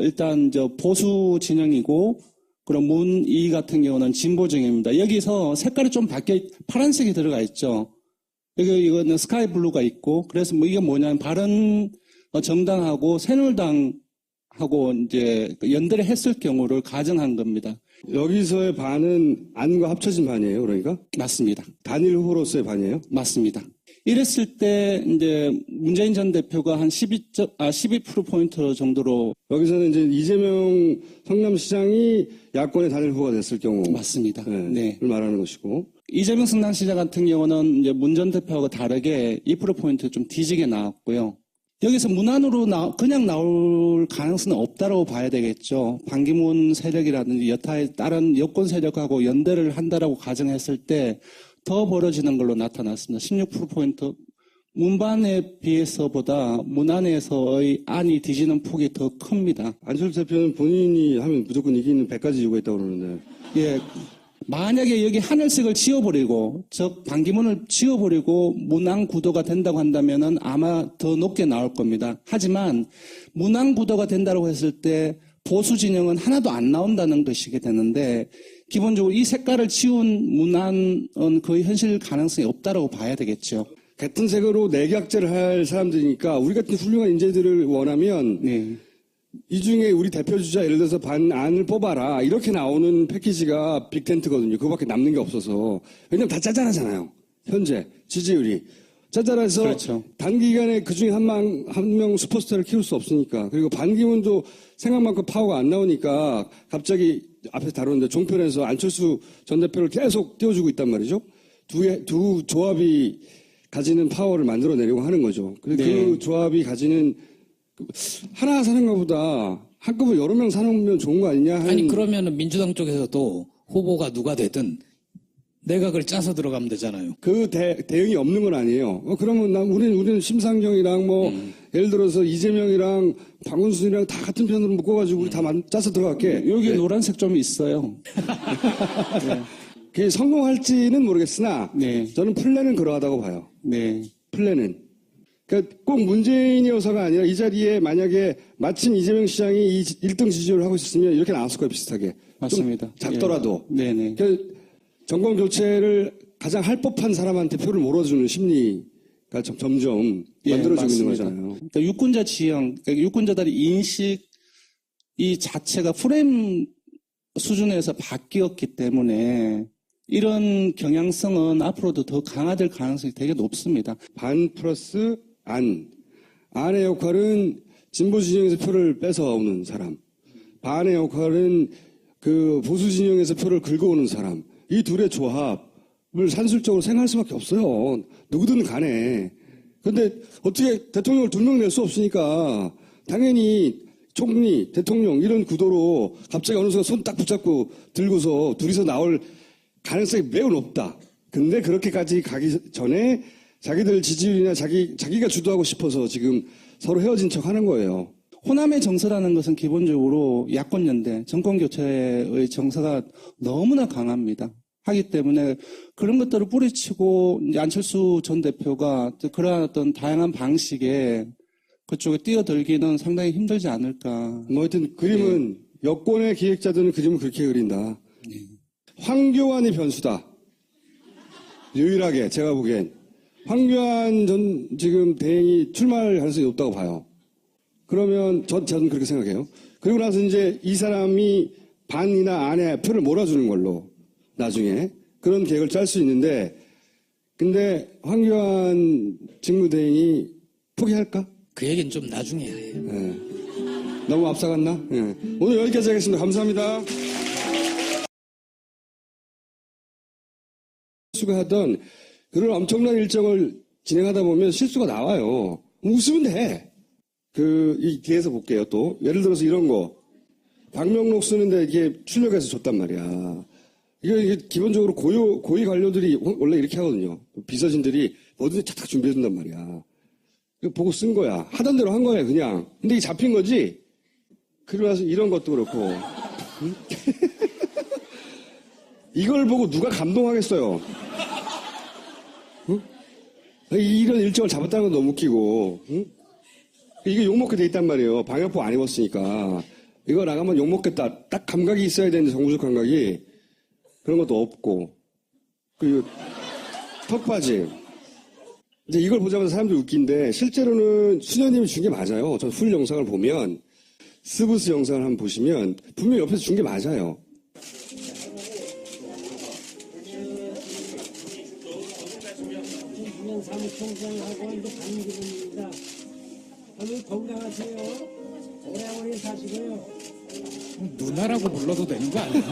일단 보수 진영이고 그럼 문의 같은 경우는 진보 진영입니다. 여기서 색깔이 좀 바뀌어 파란색이 들어가 있죠. 이거는 스카이 블루가 있고 그래서 이게 뭐냐면 바른 정당하고 새누리당하고 이제 연대를 했을 경우를 가정한 겁니다. 여기서의 반은 안과 합쳐진 반이에요, 그러니까? 맞습니다. 단일 후보로서의 반이에요? 맞습니다. 이랬을 때 이제 문재인 전 대표가 한 12% 정도로 여기서는 이제 이재명 성남시장이 야권의 단일 후보가 됐을 경우 맞습니다. 네. 를 말하는 것이고 이재명 성남시장 같은 경우는 이제 문 전 대표하고 다르게 2% 좀 뒤지게 나왔고요. 여기서 무난으로 그냥 나올 가능성은 없다고 봐야 되겠죠. 반기문 세력이라든지 여타의 다른 여권 세력하고 연대를 한다라고 가정했을 때 더 벌어지는 걸로 나타났습니다. 16%포인트. 문반에 비해서보다 문 안에서의 안이 뒤지는 폭이 더 큽니다. 안철수 대표는 본인이 하면 무조건 이기는 100가지 이유가 있다고 그러는데. 예. 만약에 여기 하늘색을 지워버리고, 즉, 반기문을 지워버리고 문항 구도가 된다고 한다면은 아마 더 높게 나올 겁니다. 하지만 문항 구도가 된다고 했을 때 보수 진영은 하나도 안 나온다는 것이게 되는데, 기본적으로 이 색깔을 지운 문항은 거의 현실 가능성이 없다라고 봐야 되겠죠. 같은 색으로 내각제를 할 사람들이니까 우리 같은 훌륭한 인재들을 원하면 네. 이 중에 우리 대표 주자 예를 들어서 반안을 뽑아라 이렇게 나오는 패키지가 빅텐트거든요. 그거밖에 남는 게 없어서. 왜냐면 다 짜잘하잖아요. 현재 지지율이. 짜잘해서 그렇죠. 단기간에 그중에 한 명 슈퍼스타를 키울 수 없으니까. 그리고 반기문도 생각만큼 파워가 안 나오니까 갑자기 앞에서 다뤘는데 종편에서 안철수 전 대표를 계속 띄워주고 있단 말이죠. 두 조합이 가지는 파워를 만들어내려고 하는 거죠. 네. 그 조합이 가지는 하나 사는 것보다 한꺼번에 여러 명 사는 좋은 거 아니냐 하는. 아니 그러면은 민주당 쪽에서도 후보가 누가 되든 내각을 짜서 들어가면 되잖아요. 그 대응이 없는 건 아니에요. 그러면 우리는 심상정이랑 예를 들어서 이재명이랑 박원순이랑 다 같은 편으로 묶어가지고 우리 다 짜서 들어갈게. 여기 노란색 좀 있어요. 네. 그게 성공할지는 모르겠으나 저는 플랜은 그러하다고 봐요. 네. 플랜은. 그러니까 꼭 문재인이어서가 아니라 이 자리에 만약에 마침 이재명 시장이 1등 지지율을 하고 있었으면 이렇게 나왔을 거예요, 비슷하게. 맞습니다. 작더라도. 예. 네네. 그러니까 정권 교체를 가장 할 법한 사람한테 표를 몰아주는 심리가 점점 만들어지고 있는 거잖아요. 그러니까 유권자 지형, 그러니까 유권자들의 인식 이 자체가 프레임 수준에서 바뀌었기 때문에 이런 경향성은 앞으로도 더 강화될 가능성이 되게 높습니다. 반 플러스 안. 안의 역할은 진보 진영에서 표를 뺏어오는 사람, 반의 역할은 그 보수 진영에서 표를 긁어오는 사람, 이 둘의 조합을 산술적으로 생각할 수밖에 없어요. 누구든 간에. 근데 어떻게 대통령을 2명 낼 수 없으니까 당연히 총리, 대통령 이런 구도로 갑자기 어느 순간 손 딱 붙잡고 들고서 둘이서 나올 가능성이 매우 높다. 근데 그렇게까지 가기 전에 자기들 지지율이나 자기가 주도하고 싶어서 지금 서로 헤어진 척 하는 거예요. 호남의 정서라는 것은 기본적으로 야권연대, 정권교체의 정서가 너무나 강합니다. 하기 때문에 그런 것들을 뿌리치고 이제 안철수 전 대표가 그러한 어떤 다양한 방식의 그쪽에 뛰어들기는 상당히 힘들지 않을까. 뭐 하여튼 그림은 여권의 기획자들은 그림을 그렇게 그린다. 황교안이 변수다. 유일하게 제가 보기엔 황교안 전 지금 대행이 출마할 가능성이 높다고 봐요. 그러면 저는 그렇게 생각해요. 그리고 나서 이제 이 사람이 반이나 안에 표를 몰아주는 걸로 나중에 그런 계획을 짤 수 있는데 근데 황교안 직무대행이 포기할까? 그 얘기는 좀 나중에 해요. 네. 너무 앞서갔나? 네. 오늘 여기까지 하겠습니다. 감사합니다. 수가 하던 그런 엄청난 일정을 진행하다 보면 실수가 나와요. 웃으면 돼. 이 뒤에서 볼게요, 또. 예를 들어서 이런 거. 박명록 쓰는데 이게 출력해서 줬단 말이야. 이게 기본적으로 고위 관료들이 원래 이렇게 하거든요. 비서진들이 뭐든지 착착 준비해준단 말이야. 이거 보고 쓴 거야. 하던 대로 한 거야, 그냥. 근데 이게 잡힌 거지? 그러고 나서 이런 것도 그렇고. 응? 이걸 보고 누가 감동하겠어요? 응? 이런 일정을 잡았다는 건 너무 웃기고. 응? 이게 욕먹게 돼 있단 말이에요. 방역복 안 입었으니까. 이거 나가면 욕먹겠다. 딱 감각이 있어야 되는데, 정부적 감각이. 그런 것도 없고. 그리고 턱받이. 이제 이걸 보자마자 사람들이 웃긴데 실제로는 수녀님이 준 게 맞아요. 전 풀 영상을 보면 스브스 영상을 한번 보시면 분명히 옆에서 준 게 맞아요. 사무총장하고 하는 강기부입니다. 오늘 건강하세요. 오래오래 사시고요. 누나라고 불러도 되는 거 아니야?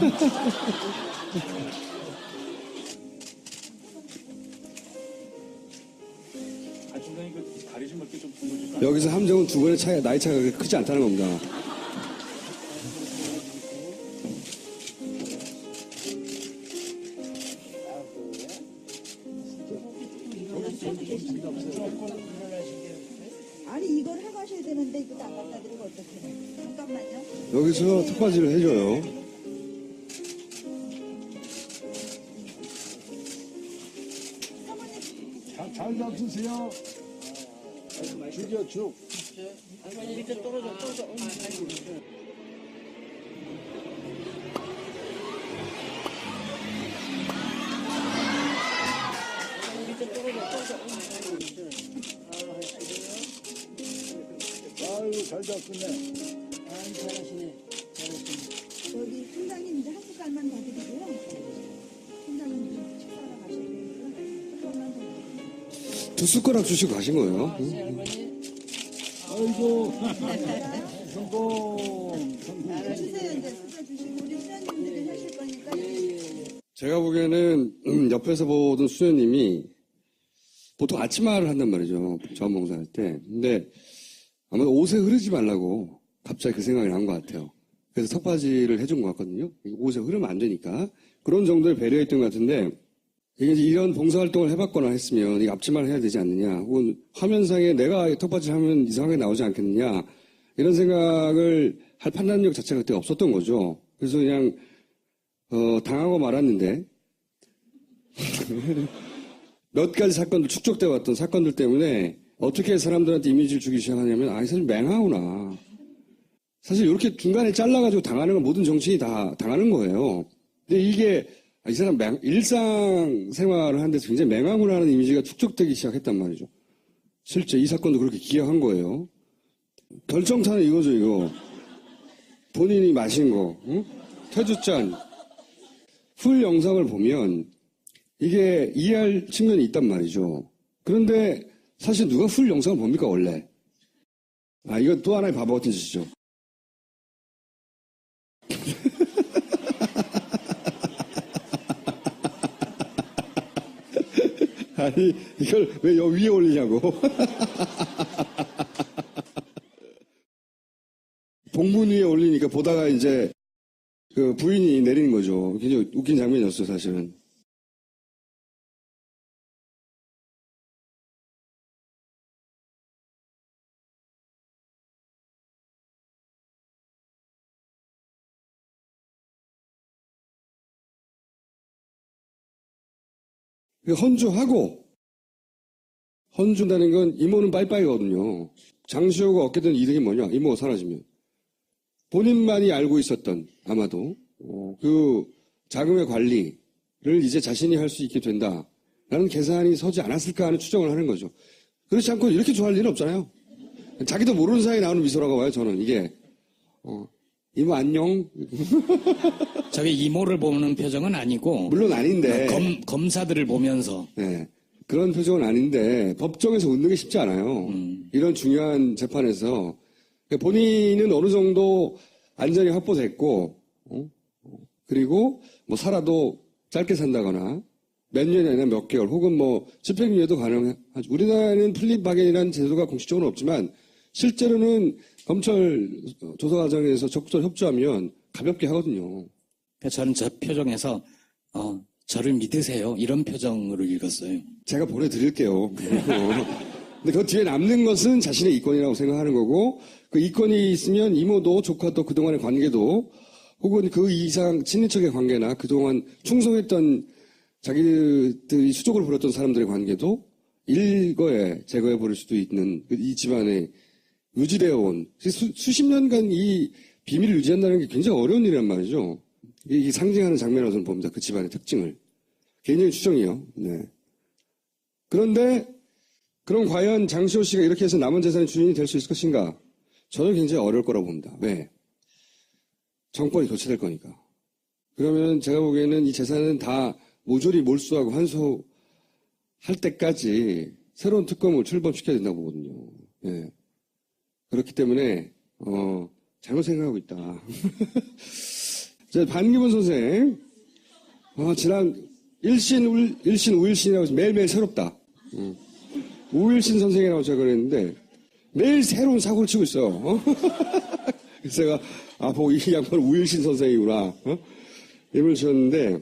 여기서 함정은 두 번의 차이, 나이 차이가 그렇게 크지 않다는 겁니다. 아니 이걸 하고 하셔야 되는데 이거 안 갖다 드리고 어떡해. 잠깐만요. 여기서 턱받이를 해줘요. 잘 잡수세요. 죽여 죽. 이렇게 떨어져. 아이고 잘 잡수네. 잘하시네. 저기 팀장님 이제 한 숟갈만 더 드리고요. 팀장님 식사하러 가셔야 되니까 숟갈만 더 드리고요. 2숟가락 주시고 가신 거예요. 아이고 성공. 주세요 이제 숟갈 주시고 우리 수장님들이 하실 거니까. 제가 보기에는 옆에서 보던 수녀님이 보통 아침마를 한단 말이죠. 자원봉사할 때. 근데 아마 옷에 흐르지 말라고 갑자기 그 생각이 난 것 같아요. 그래서 턱받이를 해준 것 같거든요. 옷에 흐르면 안 되니까. 그런 정도의 배려했던 것 같은데 이게 이제 이런 봉사활동을 해봤거나 했으면 이 앞치마를 해야 되지 않느냐. 혹은 화면상에 내가 턱받이를 하면 이상하게 나오지 않겠느냐. 이런 생각을 할 판단력 자체가 그때 없었던 거죠. 그래서 그냥 당하고 말았는데 몇 가지 사건들 축적돼 왔던 사건들 때문에 어떻게 사람들한테 이미지를 주기 시작하냐면 이 사람 맹하구나. 사실 이렇게 중간에 잘라가지고 당하는 건 모든 정치인이 다 당하는 거예요. 근데 이게 이 사람 일상생활을 하는 데서 굉장히 맹하구나 하는 이미지가 축적되기 시작했단 말이죠. 실제 이 사건도 그렇게 기억한 거예요. 결정타는 이거죠, 이거. 본인이 마신 거, 응? 퇴주잔. 풀 영상을 보면 이게 이해할 측면이 있단 말이죠. 그런데 사실 누가 풀 영상을 봅니까, 원래? 아, 이건 또 하나의 바보 같은 짓이죠. 아니, 이걸 왜 여기 위에 올리냐고. 봉문 위에 올리니까 보다가 이제 그 부인이 내리는 거죠. 굉장히 웃긴 장면이었어요, 사실은. 헌주한다는 건 이모는 빠이빠이거든요. 장시호가 얻게 된 이득이 뭐냐? 이모가 사라지면. 본인만이 알고 있었던 아마도 그 자금의 관리를 이제 자신이 할 수 있게 된다라는 계산이 서지 않았을까 하는 추정을 하는 거죠. 그렇지 않고 이렇게 좋아할 일은 없잖아요. 자기도 모르는 사이에 나오는 미소라고 봐요. 저는 이게 이모 안녕. 저게 이모를 보는 표정은 아니고 물론 아닌데 검사들을 보면서 네, 그런 표정은 아닌데 법정에서 웃는 게 쉽지 않아요. 이런 중요한 재판에서 본인은 어느 정도 안전이 확보됐고 그리고 뭐 살아도 짧게 산다거나 몇 년이 아니라 몇 개월 혹은 뭐 집행유예도 가능하죠. 우리나라에는 플립 바겐이라는 제도가 공식적으로는 없지만 실제로는 검찰 조사 과정에서 적극적으로 협조하면 가볍게 하거든요. 저는 저 표정에서 저를 믿으세요 이런 표정으로 읽었어요. 제가 보내드릴게요. 근데 그 뒤에 남는 것은 자신의 이권이라고 생각하는 거고 그 이권이 있으면 이모도 조카도 그동안의 관계도 혹은 그 이상 친인척의 관계나 그동안 충성했던 자기들이 수족을 부렸던 사람들의 관계도 일거에 제거해 버릴 수도 있는 이 집안의 유지되어 온 수십 년간 이 비밀을 유지한다는 게 굉장히 어려운 일이란 말이죠. 이게 상징하는 장면이라고 저는 봅니다. 그 집안의 특징을. 개인적인 추정이요. 네. 그런데 그럼 과연 장시호 씨가 이렇게 해서 남은 재산의 주인이 될 수 있을 것인가? 저는 굉장히 어려울 거라고 봅니다. 왜? 정권이 교체될 거니까. 그러면 제가 보기에는 이 재산은 다 모조리 몰수하고 환수할 때까지 새로운 특검을 출범시켜야 된다고 보거든요. 예. 그렇기 때문에 잘못 생각하고 있다. 반기문 선생 지난 1신, 5일신이라고 해서 매일매일 새롭다. 5일신 선생이라고 제가 그랬는데 매일 새로운 사고를 치고 있어요. 그래서 제가 보고 이 양반은 5일신 선생이구나. 이름을 지었는데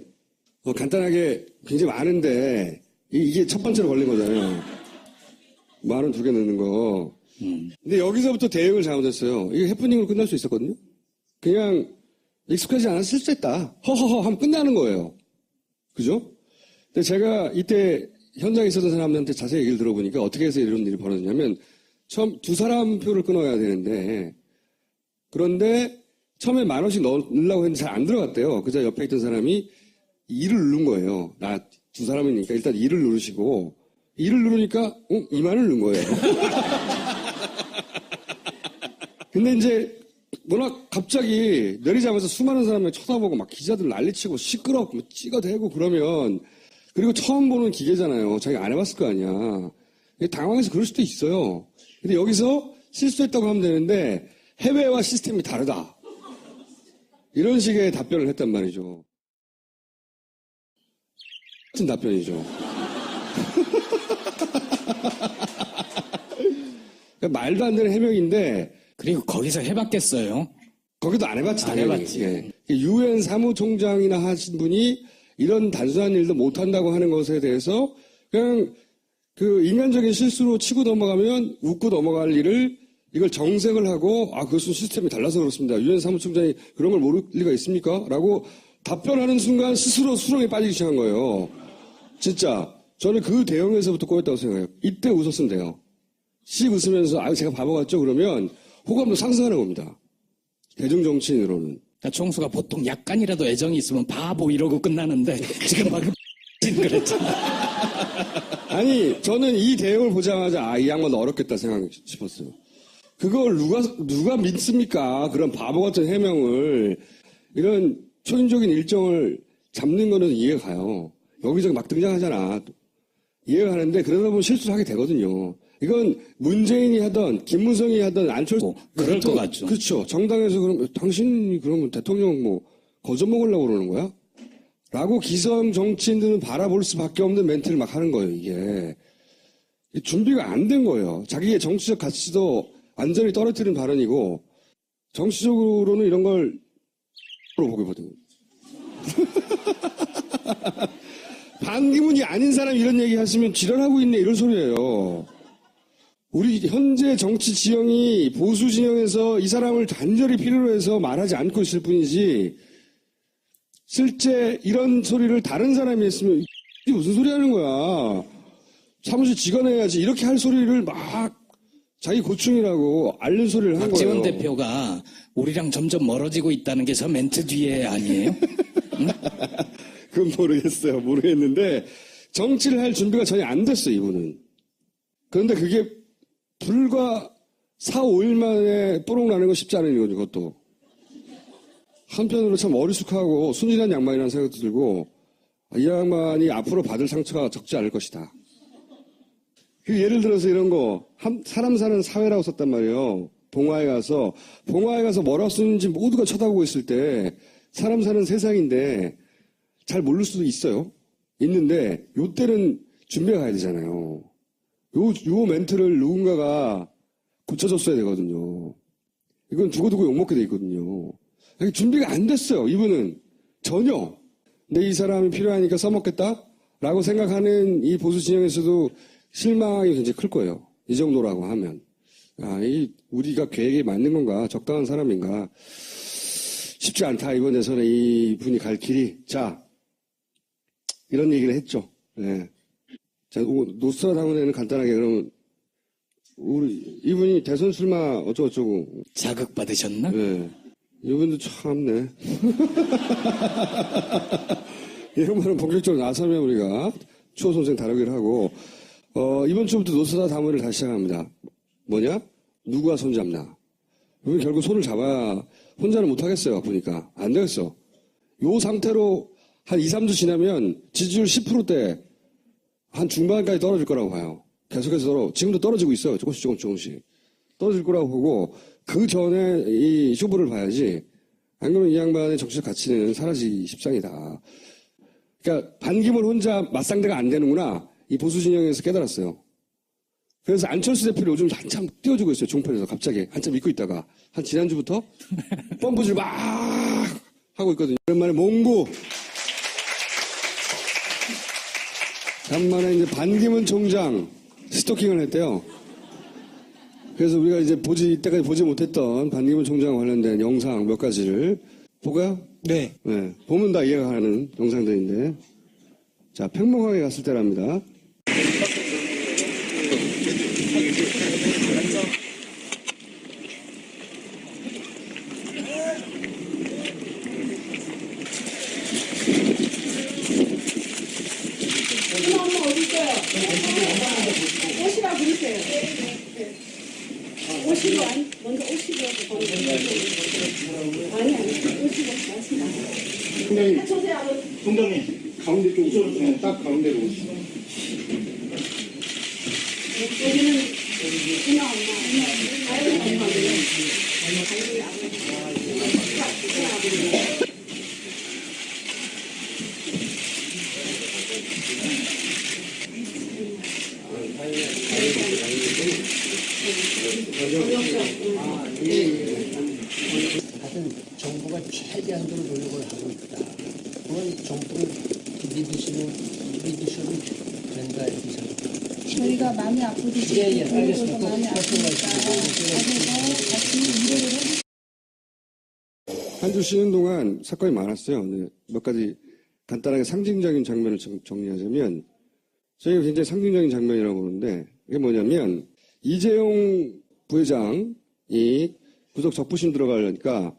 간단하게 굉장히 많은데 이게 첫 번째로 걸린 거잖아요. 10,000원 2개 넣는 거. 근데 여기서부터 대응을 잘못했어요. 이게 해프닝으로 끝날 수 있었거든요. 그냥 익숙하지 않아서 실수했다. 허허허 하면 끝나는 거예요. 그죠? 근데 제가 이때 현장에 있었던 사람들한테 자세히 얘기를 들어보니까 어떻게 해서 이런 일이 벌어졌냐면 처음 2사람 표를 끊어야 되는데 그런데 처음에 10,000원씩 넣으려고 했는데 잘 안 들어갔대요. 그저 옆에 있던 사람이 2를 누른 거예요. 나 2사람이니까 일단 2를 누르시고 2를 누르니까 2만을 누른 거예요. 근데 이제 워낙 갑자기 내리자마자 수많은 사람이 쳐다보고 막 기자들 난리치고 시끄럽고 찍어대고 그러면 그리고 처음 보는 기계잖아요. 자기가 안 해봤을 거 아니야. 당황해서 그럴 수도 있어요. 근데 여기서 실수했다고 하면 되는데 해외와 시스템이 다르다. 이런 식의 답변을 했단 말이죠. 같은 답변이죠. 그러니까 말도 안 되는 해명인데 그리고 거기서 해봤겠어요? 거기도 안 해봤지, 안 당연히. 해봤지. 예. 유엔 사무총장이나 하신 분이 이런 단순한 일도 못한다고 하는 것에 대해서 그냥 그 인간적인 실수로 치고 넘어가면 웃고 넘어갈 일을 이걸 정색을 하고 그것은 시스템이 달라서 그렇습니다. 유엔 사무총장이 그런 걸 모를 리가 있습니까? 라고 답변하는 순간 스스로 수렁에 빠지기 시작한 거예요. 진짜 저는 그 대응에서부터 꼬였다고 생각해요. 이때 웃었으면 돼요. 씩 웃으면서 제가 바보 같죠? 그러면 호감도 상승하는 겁니다. 대중정치인으로는. 그러니까 총수가 보통 약간이라도 애정이 있으면 바보 이러고 끝나는데 지금 막 그랬잖아. 아니 저는 이 대응을 보자마자 이 양반 어렵겠다 생각 싶었어요. 그걸 누가 믿습니까? 그런 바보 같은 해명을 이런 초인적인 일정을 잡는 거는 이해가 가요. 여기저기 막 등장하잖아. 이해가 가는데 그러다 보면 실수를 하게 되거든요. 이건 문재인이 하던 김무성이 하던 안철수 그럴 것 같죠. 그렇죠. 정당에서 그럼 당신이 그러면 대통령 뭐 거저 먹으려고 그러는 거야? 라고 기성 정치인들은 바라볼 수밖에 없는 멘트를 막 하는 거예요. 이게 준비가 안 된 거예요. 자기의 정치적 가치도 완전히 떨어뜨린 발언이고 정치적으로는 이런 걸 보거든요. 반기문이 아닌 사람이 이런 얘기 하시면 지랄하고 있네 이런 소리예요. 우리 현재 정치 지형이 보수 진영에서 이 사람을 단절히 필요로 해서 말하지 않고 있을 뿐이지 실제 이런 소리를 다른 사람이 했으면 이게 무슨 소리 하는 거야. 사무실 직원해야지 이렇게 할 소리를 막 자기 고충이라고 앓는 소리를 한 거예요. 박지원 대표가 우리랑 점점 멀어지고 있다는 게 저 멘트 뒤에 아니에요? 응? 그건 모르겠어요. 모르겠는데 정치를 할 준비가 전혀 안 됐어요. 이분은. 그런데 그게 불과 4, 5일 만에 뽀록 나는 거 쉽지 않은 거죠. 그것도. 한편으로 참 어리숙하고 순진한 양반이라는 생각도 들고 이 양반이 앞으로 받을 상처가 적지 않을 것이다. 그 예를 들어서 이런 거 사람 사는 사회라고 썼단 말이에요. 봉화에 가서 뭐라고 쓰는지 모두가 쳐다보고 있을 때 사람 사는 세상인데 잘 모를 수도 있어요. 있는데 요때는 준비가 가야 되잖아요. 요 멘트를 누군가가 고쳐줬어야 되거든요. 이건 두고두고 욕먹게 돼 있거든요. 준비가 안 됐어요. 이분은 전혀. 근데 이 사람이 필요하니까 써먹겠다라고 생각하는 이 보수 진영에서도 실망이 굉장히 클 거예요. 이 정도라고 하면. 우리가 계획에 맞는 건가? 적당한 사람인가? 쉽지 않다. 이번에서는 이 분이 갈 길이. 자, 이런 얘기를 했죠. 네. 자, 노스트라다문에는 간단하게 그러면 이분이 대선 출마 어쩌고저쩌고. 자극받으셨나? 네. 이분도 참네. 이런 거는 본격적으로 나서면 우리가 추호 선생 다루기를 하고, 이번 주부터 노스트라다문을 다시 시작합니다. 뭐냐? 누가 손잡나? 이분 결국 손을 잡아야 혼자는 못하겠어요. 보니까. 안 되겠어. 요 상태로 한 2, 3주 지나면 지지율 10%대 한 중반까지 떨어질 거라고 봐요. 계속해서 지금도 떨어지고 있어요. 조금씩. 떨어질 거라고 보고 그 전에 이 쇼부를 봐야지. 안 그러면 이 양반의 정치적 가치는 사라지기 십상이다. 그러니까 반기문 혼자 맞상대가 안 되는구나. 이 보수 진영에서 깨달았어요. 그래서 안철수 대표를 요즘 한참 띄워주고 있어요. 종편에서 갑자기 한참 믿고 있다가 한 지난주부터 펌프질 막 하고 있거든요. 오랜만에 몽고 간만에 이제 반기문 총장 스토킹을 했대요. 그래서 우리가 이제 이때까지 보지 못했던 반기문 총장 관련된 영상 몇 가지를 볼까요? 네. 네. 보면 다 이해가 가는 영상들인데. 자, 팽목항에 갔을 때랍니다. 엄마 어디 있어요? 오시라고 그러세요. 오시고 먼저 오시고 아니 오시고 말씀하세요. 총장님 가운데 쪽으로 딱 가운데로 오시죠. 여기는 엄마 하여튼 정부가 최대한으로 노력을 하고 있다. 그건 정부를 믿으셔도 된다 이렇게 생각합니다. 저희가 마음이 아프듯이 알겠습니다. 마음이 아프니까 그래서 같이 일을 해주세요. 한 주 쉬는 동안 사건이 많았어요. 네, 몇 가지 간단하게 상징적인 장면을 정리하자면 저희가 굉장히 상징적인 장면이라고 보는데 이게 뭐냐면 이재용 부회장이 구속 적부심 들어가려니까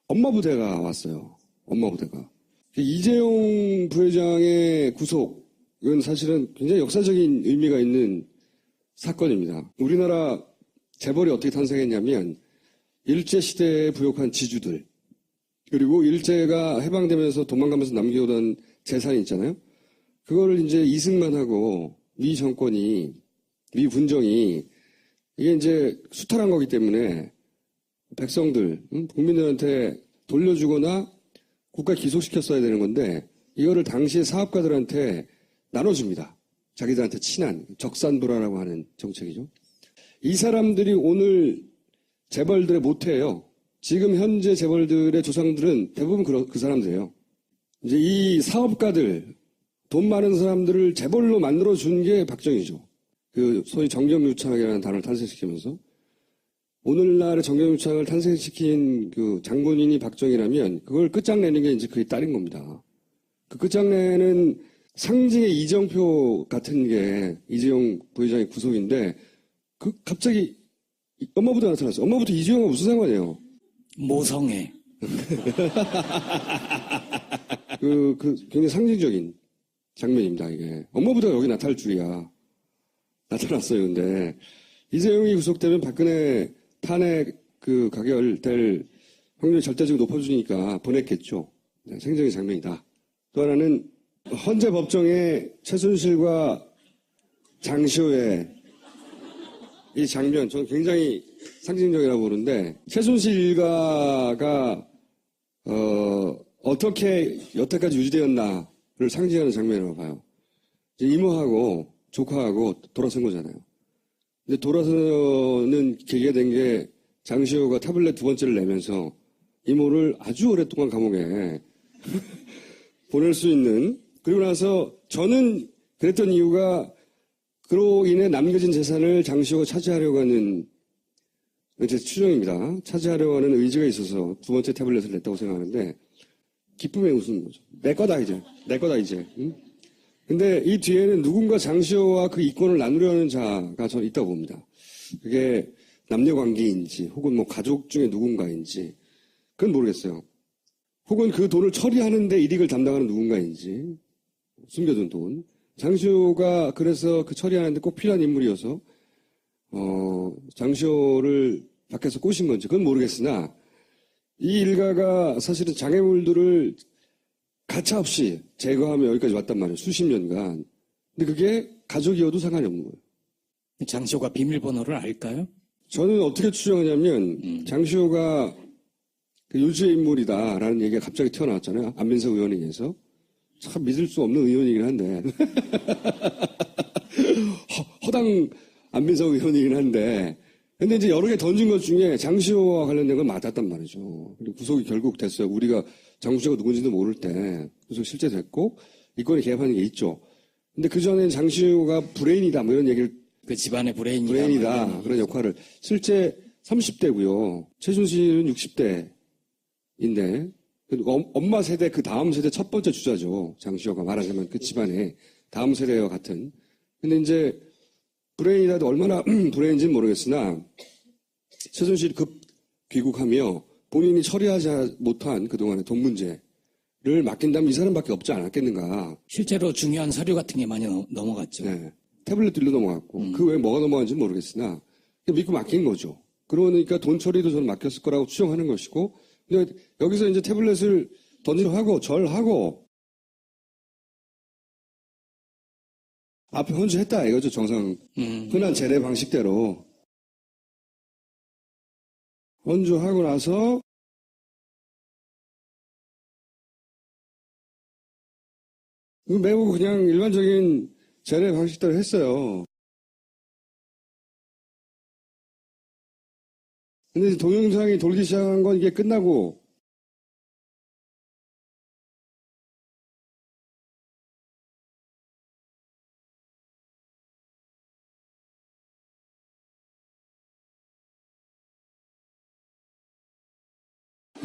엄마 부대가 왔어요. 엄마 부대가. 이재용 부회장의 구속은 사실은 굉장히 역사적인 의미가 있는 사건입니다. 우리나라 재벌이 어떻게 탄생했냐면 일제시대에 부역한 지주들 그리고 일제가 해방되면서 도망가면서 남겨오던 재산이 있잖아요. 그거를 이제 이승만하고 미 정권이 미 분정이 이게 이제 수탈한 거기 때문에 백성들, 국민들한테 돌려주거나 국가에 기속시켰어야 되는 건데 이거를 당시에 사업가들한테 나눠줍니다. 자기들한테 친한 적산불화라고 하는 정책이죠. 이 사람들이 오늘 재벌들의 모태예요. 지금 현재 재벌들의 조상들은 대부분 그 사람들이에요. 이제 이 사업가들, 돈 많은 사람들을 재벌로 만들어준 게 박정희죠. 그 소위 정경유착이라는 단어를 탄생시키면서 오늘날의 정경유착을 탄생시킨 그 장본인이 박정희라면 그걸 끝장내는 게 이제 그의 딸인 겁니다. 그 끝장내는 상징의 이정표 같은 게 이재용 부회장의 구속인데 그 갑자기 엄마부터 나타났어요. 엄마부터 이재용과 무슨 상관이에요? 모성애. 굉장히 상징적인 장면입니다, 이게. 엄마부터 여기 나타날 줄이야. 나타났어요, 근데. 이재용이 구속되면 박근혜 탄핵 가결될 확률이 절대적으로 높아지니까 보냈겠죠. 네, 생적인 장면이다. 또 하나는 헌재 법정에 최순실과 장시호의 이 장면, 저는 굉장히 상징적이라고 보는데, 최순실 일가가, 어떻게 여태까지 유지되었나를 상징하는 장면이라고 봐요. 이모하고 조카하고 돌아선 거잖아요. 근데 돌아서는 계기가 된 게 장시호가 타블렛 2번째를 내면서 이모를 아주 오랫동안 감옥에 보낼 수 있는, 그리고 나서 저는 그랬던 이유가 그로 인해 남겨진 재산을 장시호가 차지하려고 하는 제 추정입니다. 차지하려고 하는 의지가 있어서 2번째 태블릿을 냈다고 생각하는데 기쁨에 웃는 거죠. 내 거다 이제. 내 거다 이제. 응? 근데 이 뒤에는 누군가 장시호와 그 이권을 나누려는 자가 저는 있다고 봅니다. 그게 남녀관계인지 혹은 뭐 가족 중에 누군가인지 그건 모르겠어요. 혹은 그 돈을 처리하는데 이익을 담당하는 누군가인지 숨겨둔 돈. 장시호가 그래서 그 처리하는데 꼭 필요한 인물이어서 장시호를 밖에서 꼬신 건지 그건 모르겠으나 이 일가가 사실은 장애물들을 가차없이 제거하며 여기까지 왔단 말이에요. 수십 년간. 근데 그게 가족이어도 상관이 없는 거예요. 장시호가 비밀번호를 알까요? 저는 어떻게 추정하냐면 장시호가 그 요주의 인물이다라는 얘기가 갑자기 튀어나왔잖아요. 안민석 의원에 의해서. 참 믿을 수 없는 의원이긴 한데 허당 안민석 의원이긴 한데 근데 이제 여러 개 던진 것 중에 장시호와 관련된 건 맞았단 말이죠. 그리고 구속이 결국 됐어요. 우리가 장시호가 누군지도 모를 때 구속 실제 됐고 이권이 개입하는 게 있죠. 근데 그 전에 장시호가 브레인이다 뭐 이런 얘기를 그 집안의 브레인이다 그런 역할을 실제 30대고요. 최순실은 60대인데 엄마 세대 그 다음 세대 첫 번째 주자죠. 장시호가 말하자면 그 집안의 다음 세대와 같은. 근데 이제 브레인이라도 얼마나 브레인인지는 모르겠으나 최순실이 급 귀국하며 본인이 처리하지 못한 그동안의 돈 문제를 맡긴다면 이 사람밖에 없지 않았겠는가. 실제로 중요한 서류 같은 게 많이 넘어갔죠. 네. 태블릿들도 넘어갔고 그 외에 뭐가 넘어간지는 모르겠으나 믿고 맡긴 거죠. 그러니까 돈 처리도 저는 맡겼을 거라고 추정하는 것이고 근데 여기서 이제 태블릿을 던지하고 절하고 앞에 헌주했다 이거죠. 정상 흔한 재래 방식대로 헌주하고 나서 매우 그냥 일반적인 재래 방식대로 했어요. 근데 동영상이 돌기 시작한 건 이게 끝나고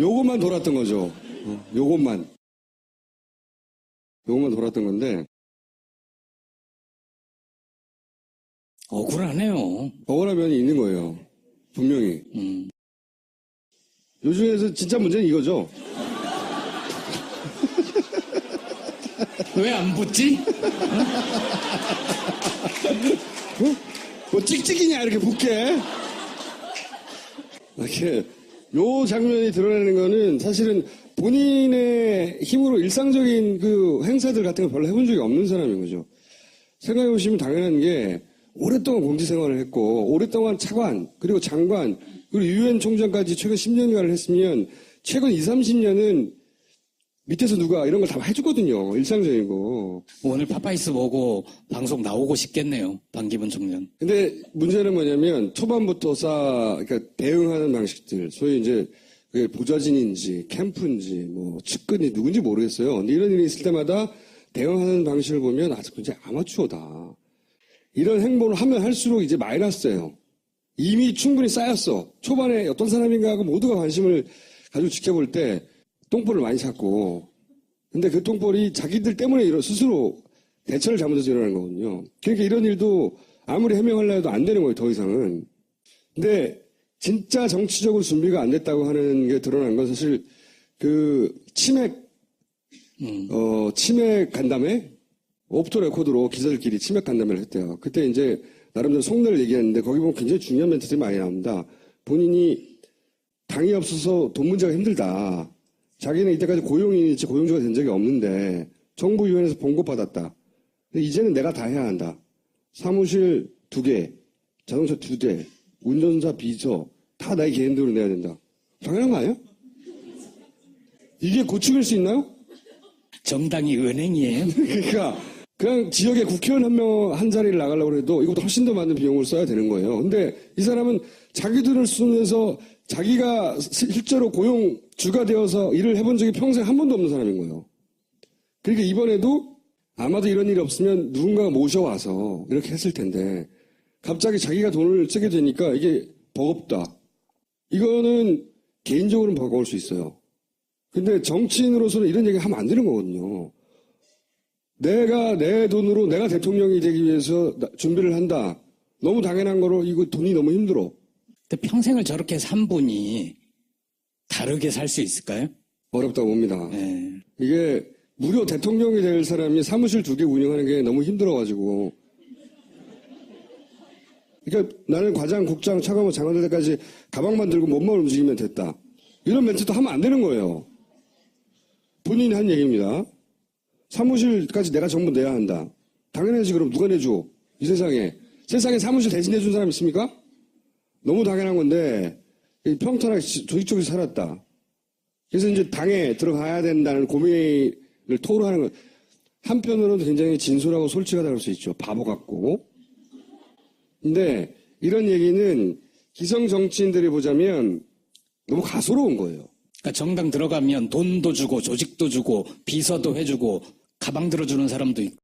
요것만 돌았던 거죠. 요것만 돌았던 건데 억울하네요. 억울한 면이 있는 거예요. 분명히. 요즘에서 진짜 문제는 이거죠. 왜 안 붙지? 뭐 찍찍이냐 이렇게 붙게. 이렇게 요 장면이 드러내는 거는 사실은 본인의 힘으로 일상적인 그 행사들 같은 걸 별로 해본 적이 없는 사람인 거죠. 생각해 보시면 당연한 게 오랫동안 공직 생활을 했고 오랫동안 차관 그리고 장관 그리고 유엔 총장까지 최근 10년간을 했으면 최근 20, 30년은 밑에서 누가 이런 걸 다 해주거든요. 일상적인 거. 오늘 파파이스 보고 방송 나오고 싶겠네요. 반기문 총장. 근데 문제는 뭐냐면 초반부터 그러니까 대응하는 방식들 소위 이제 그게 보좌진인지 캠프인지 뭐 측근이 누군지 모르겠어요. 근데 이런 일이 있을 때마다 대응하는 방식을 보면 아주 굉장히 아마추어다. 이런 행보를 하면 할수록 이제 마이너스예요. 이미 충분히 쌓였어. 초반에 어떤 사람인가 하고 모두가 관심을 가지고 지켜볼 때 똥볼을 많이 찾고 근데 그 똥볼이 자기들 때문에 스스로 대처를 잘못해서 일어나는 거거든요. 그러니까 이런 일도 아무리 해명하려 해도 안 되는 거예요. 더 이상은. 근데 진짜 정치적으로 준비가 안 됐다고 하는 게 드러난 건 사실 그 치맥 간담회 오프터 레코드로 기자들끼리 치맥 간담회를 했대요. 그때 이제 나름대로 속내를 얘기했는데 거기 보면 굉장히 중요한 멘트들이 많이 나옵니다. 본인이 당이 없어서 돈 문제가 힘들다. 자기는 이때까지 고용인이지 고용주가 된 적이 없는데 정부 유엔에서 봉급받았다. 근데 이제는 내가 다 해야 한다. 사무실 2개, 자동차 2대, 운전사 비서 다 나의 개인 돈으로 내야 된다. 당연한 거 아니에요? 이게 고충일 수 있나요? 정당이 은행이에요. 그러니까 그냥 지역에 국회의원 한 자리를 나가려고 해도 이것보다 훨씬 더 많은 비용을 써야 되는 거예요. 근데 이 사람은 자기 돈을 쓰면서 자기가 실제로 고용주가 되어서 일을 해본 적이 평생 한 번도 없는 사람인 거예요. 그러니까 이번에도 아마도 이런 일이 없으면 누군가가 모셔와서 이렇게 했을 텐데 갑자기 자기가 돈을 쓰게 되니까 이게 버겁다. 이거는 개인적으로는 버거울 수 있어요. 근데 정치인으로서는 이런 얘기 하면 안 되는 거거든요. 내가 내 돈으로 내가 대통령이 되기 위해서 준비를 한다. 너무 당연한 거로 이거 돈이 너무 힘들어. 근데 평생을 저렇게 산 분이 다르게 살 수 있을까요? 어렵다고 봅니다. 네. 이게 무려 대통령이 될 사람이 사무실 2개 운영하는 게 너무 힘들어가지고. 그러니까 나는 과장, 국장, 차관보, 장관 될 때까지 가방만 들고 몸만 움직이면 됐다. 이런 멘트도 하면 안 되는 거예요. 본인이 한 얘기입니다. 사무실까지 내가 전부 내야 한다. 당연하지. 그럼 누가 내줘? 이 세상에. 세상에 사무실 대신 내준 사람 있습니까? 너무 당연한 건데 평탄하게 조직적으로 살았다. 그래서 이제 당에 들어가야 된다는 고민을 토로하는 것. 한편으로는 굉장히 진솔하고 솔직하다고 할 수 있죠. 바보 같고. 근데 이런 얘기는 기성 정치인들이 보자면 너무 가소로운 거예요. 그러니까 정당 들어가면 돈도 주고 조직도 주고 비서도 해주고 가방 들어주는 사람도 있고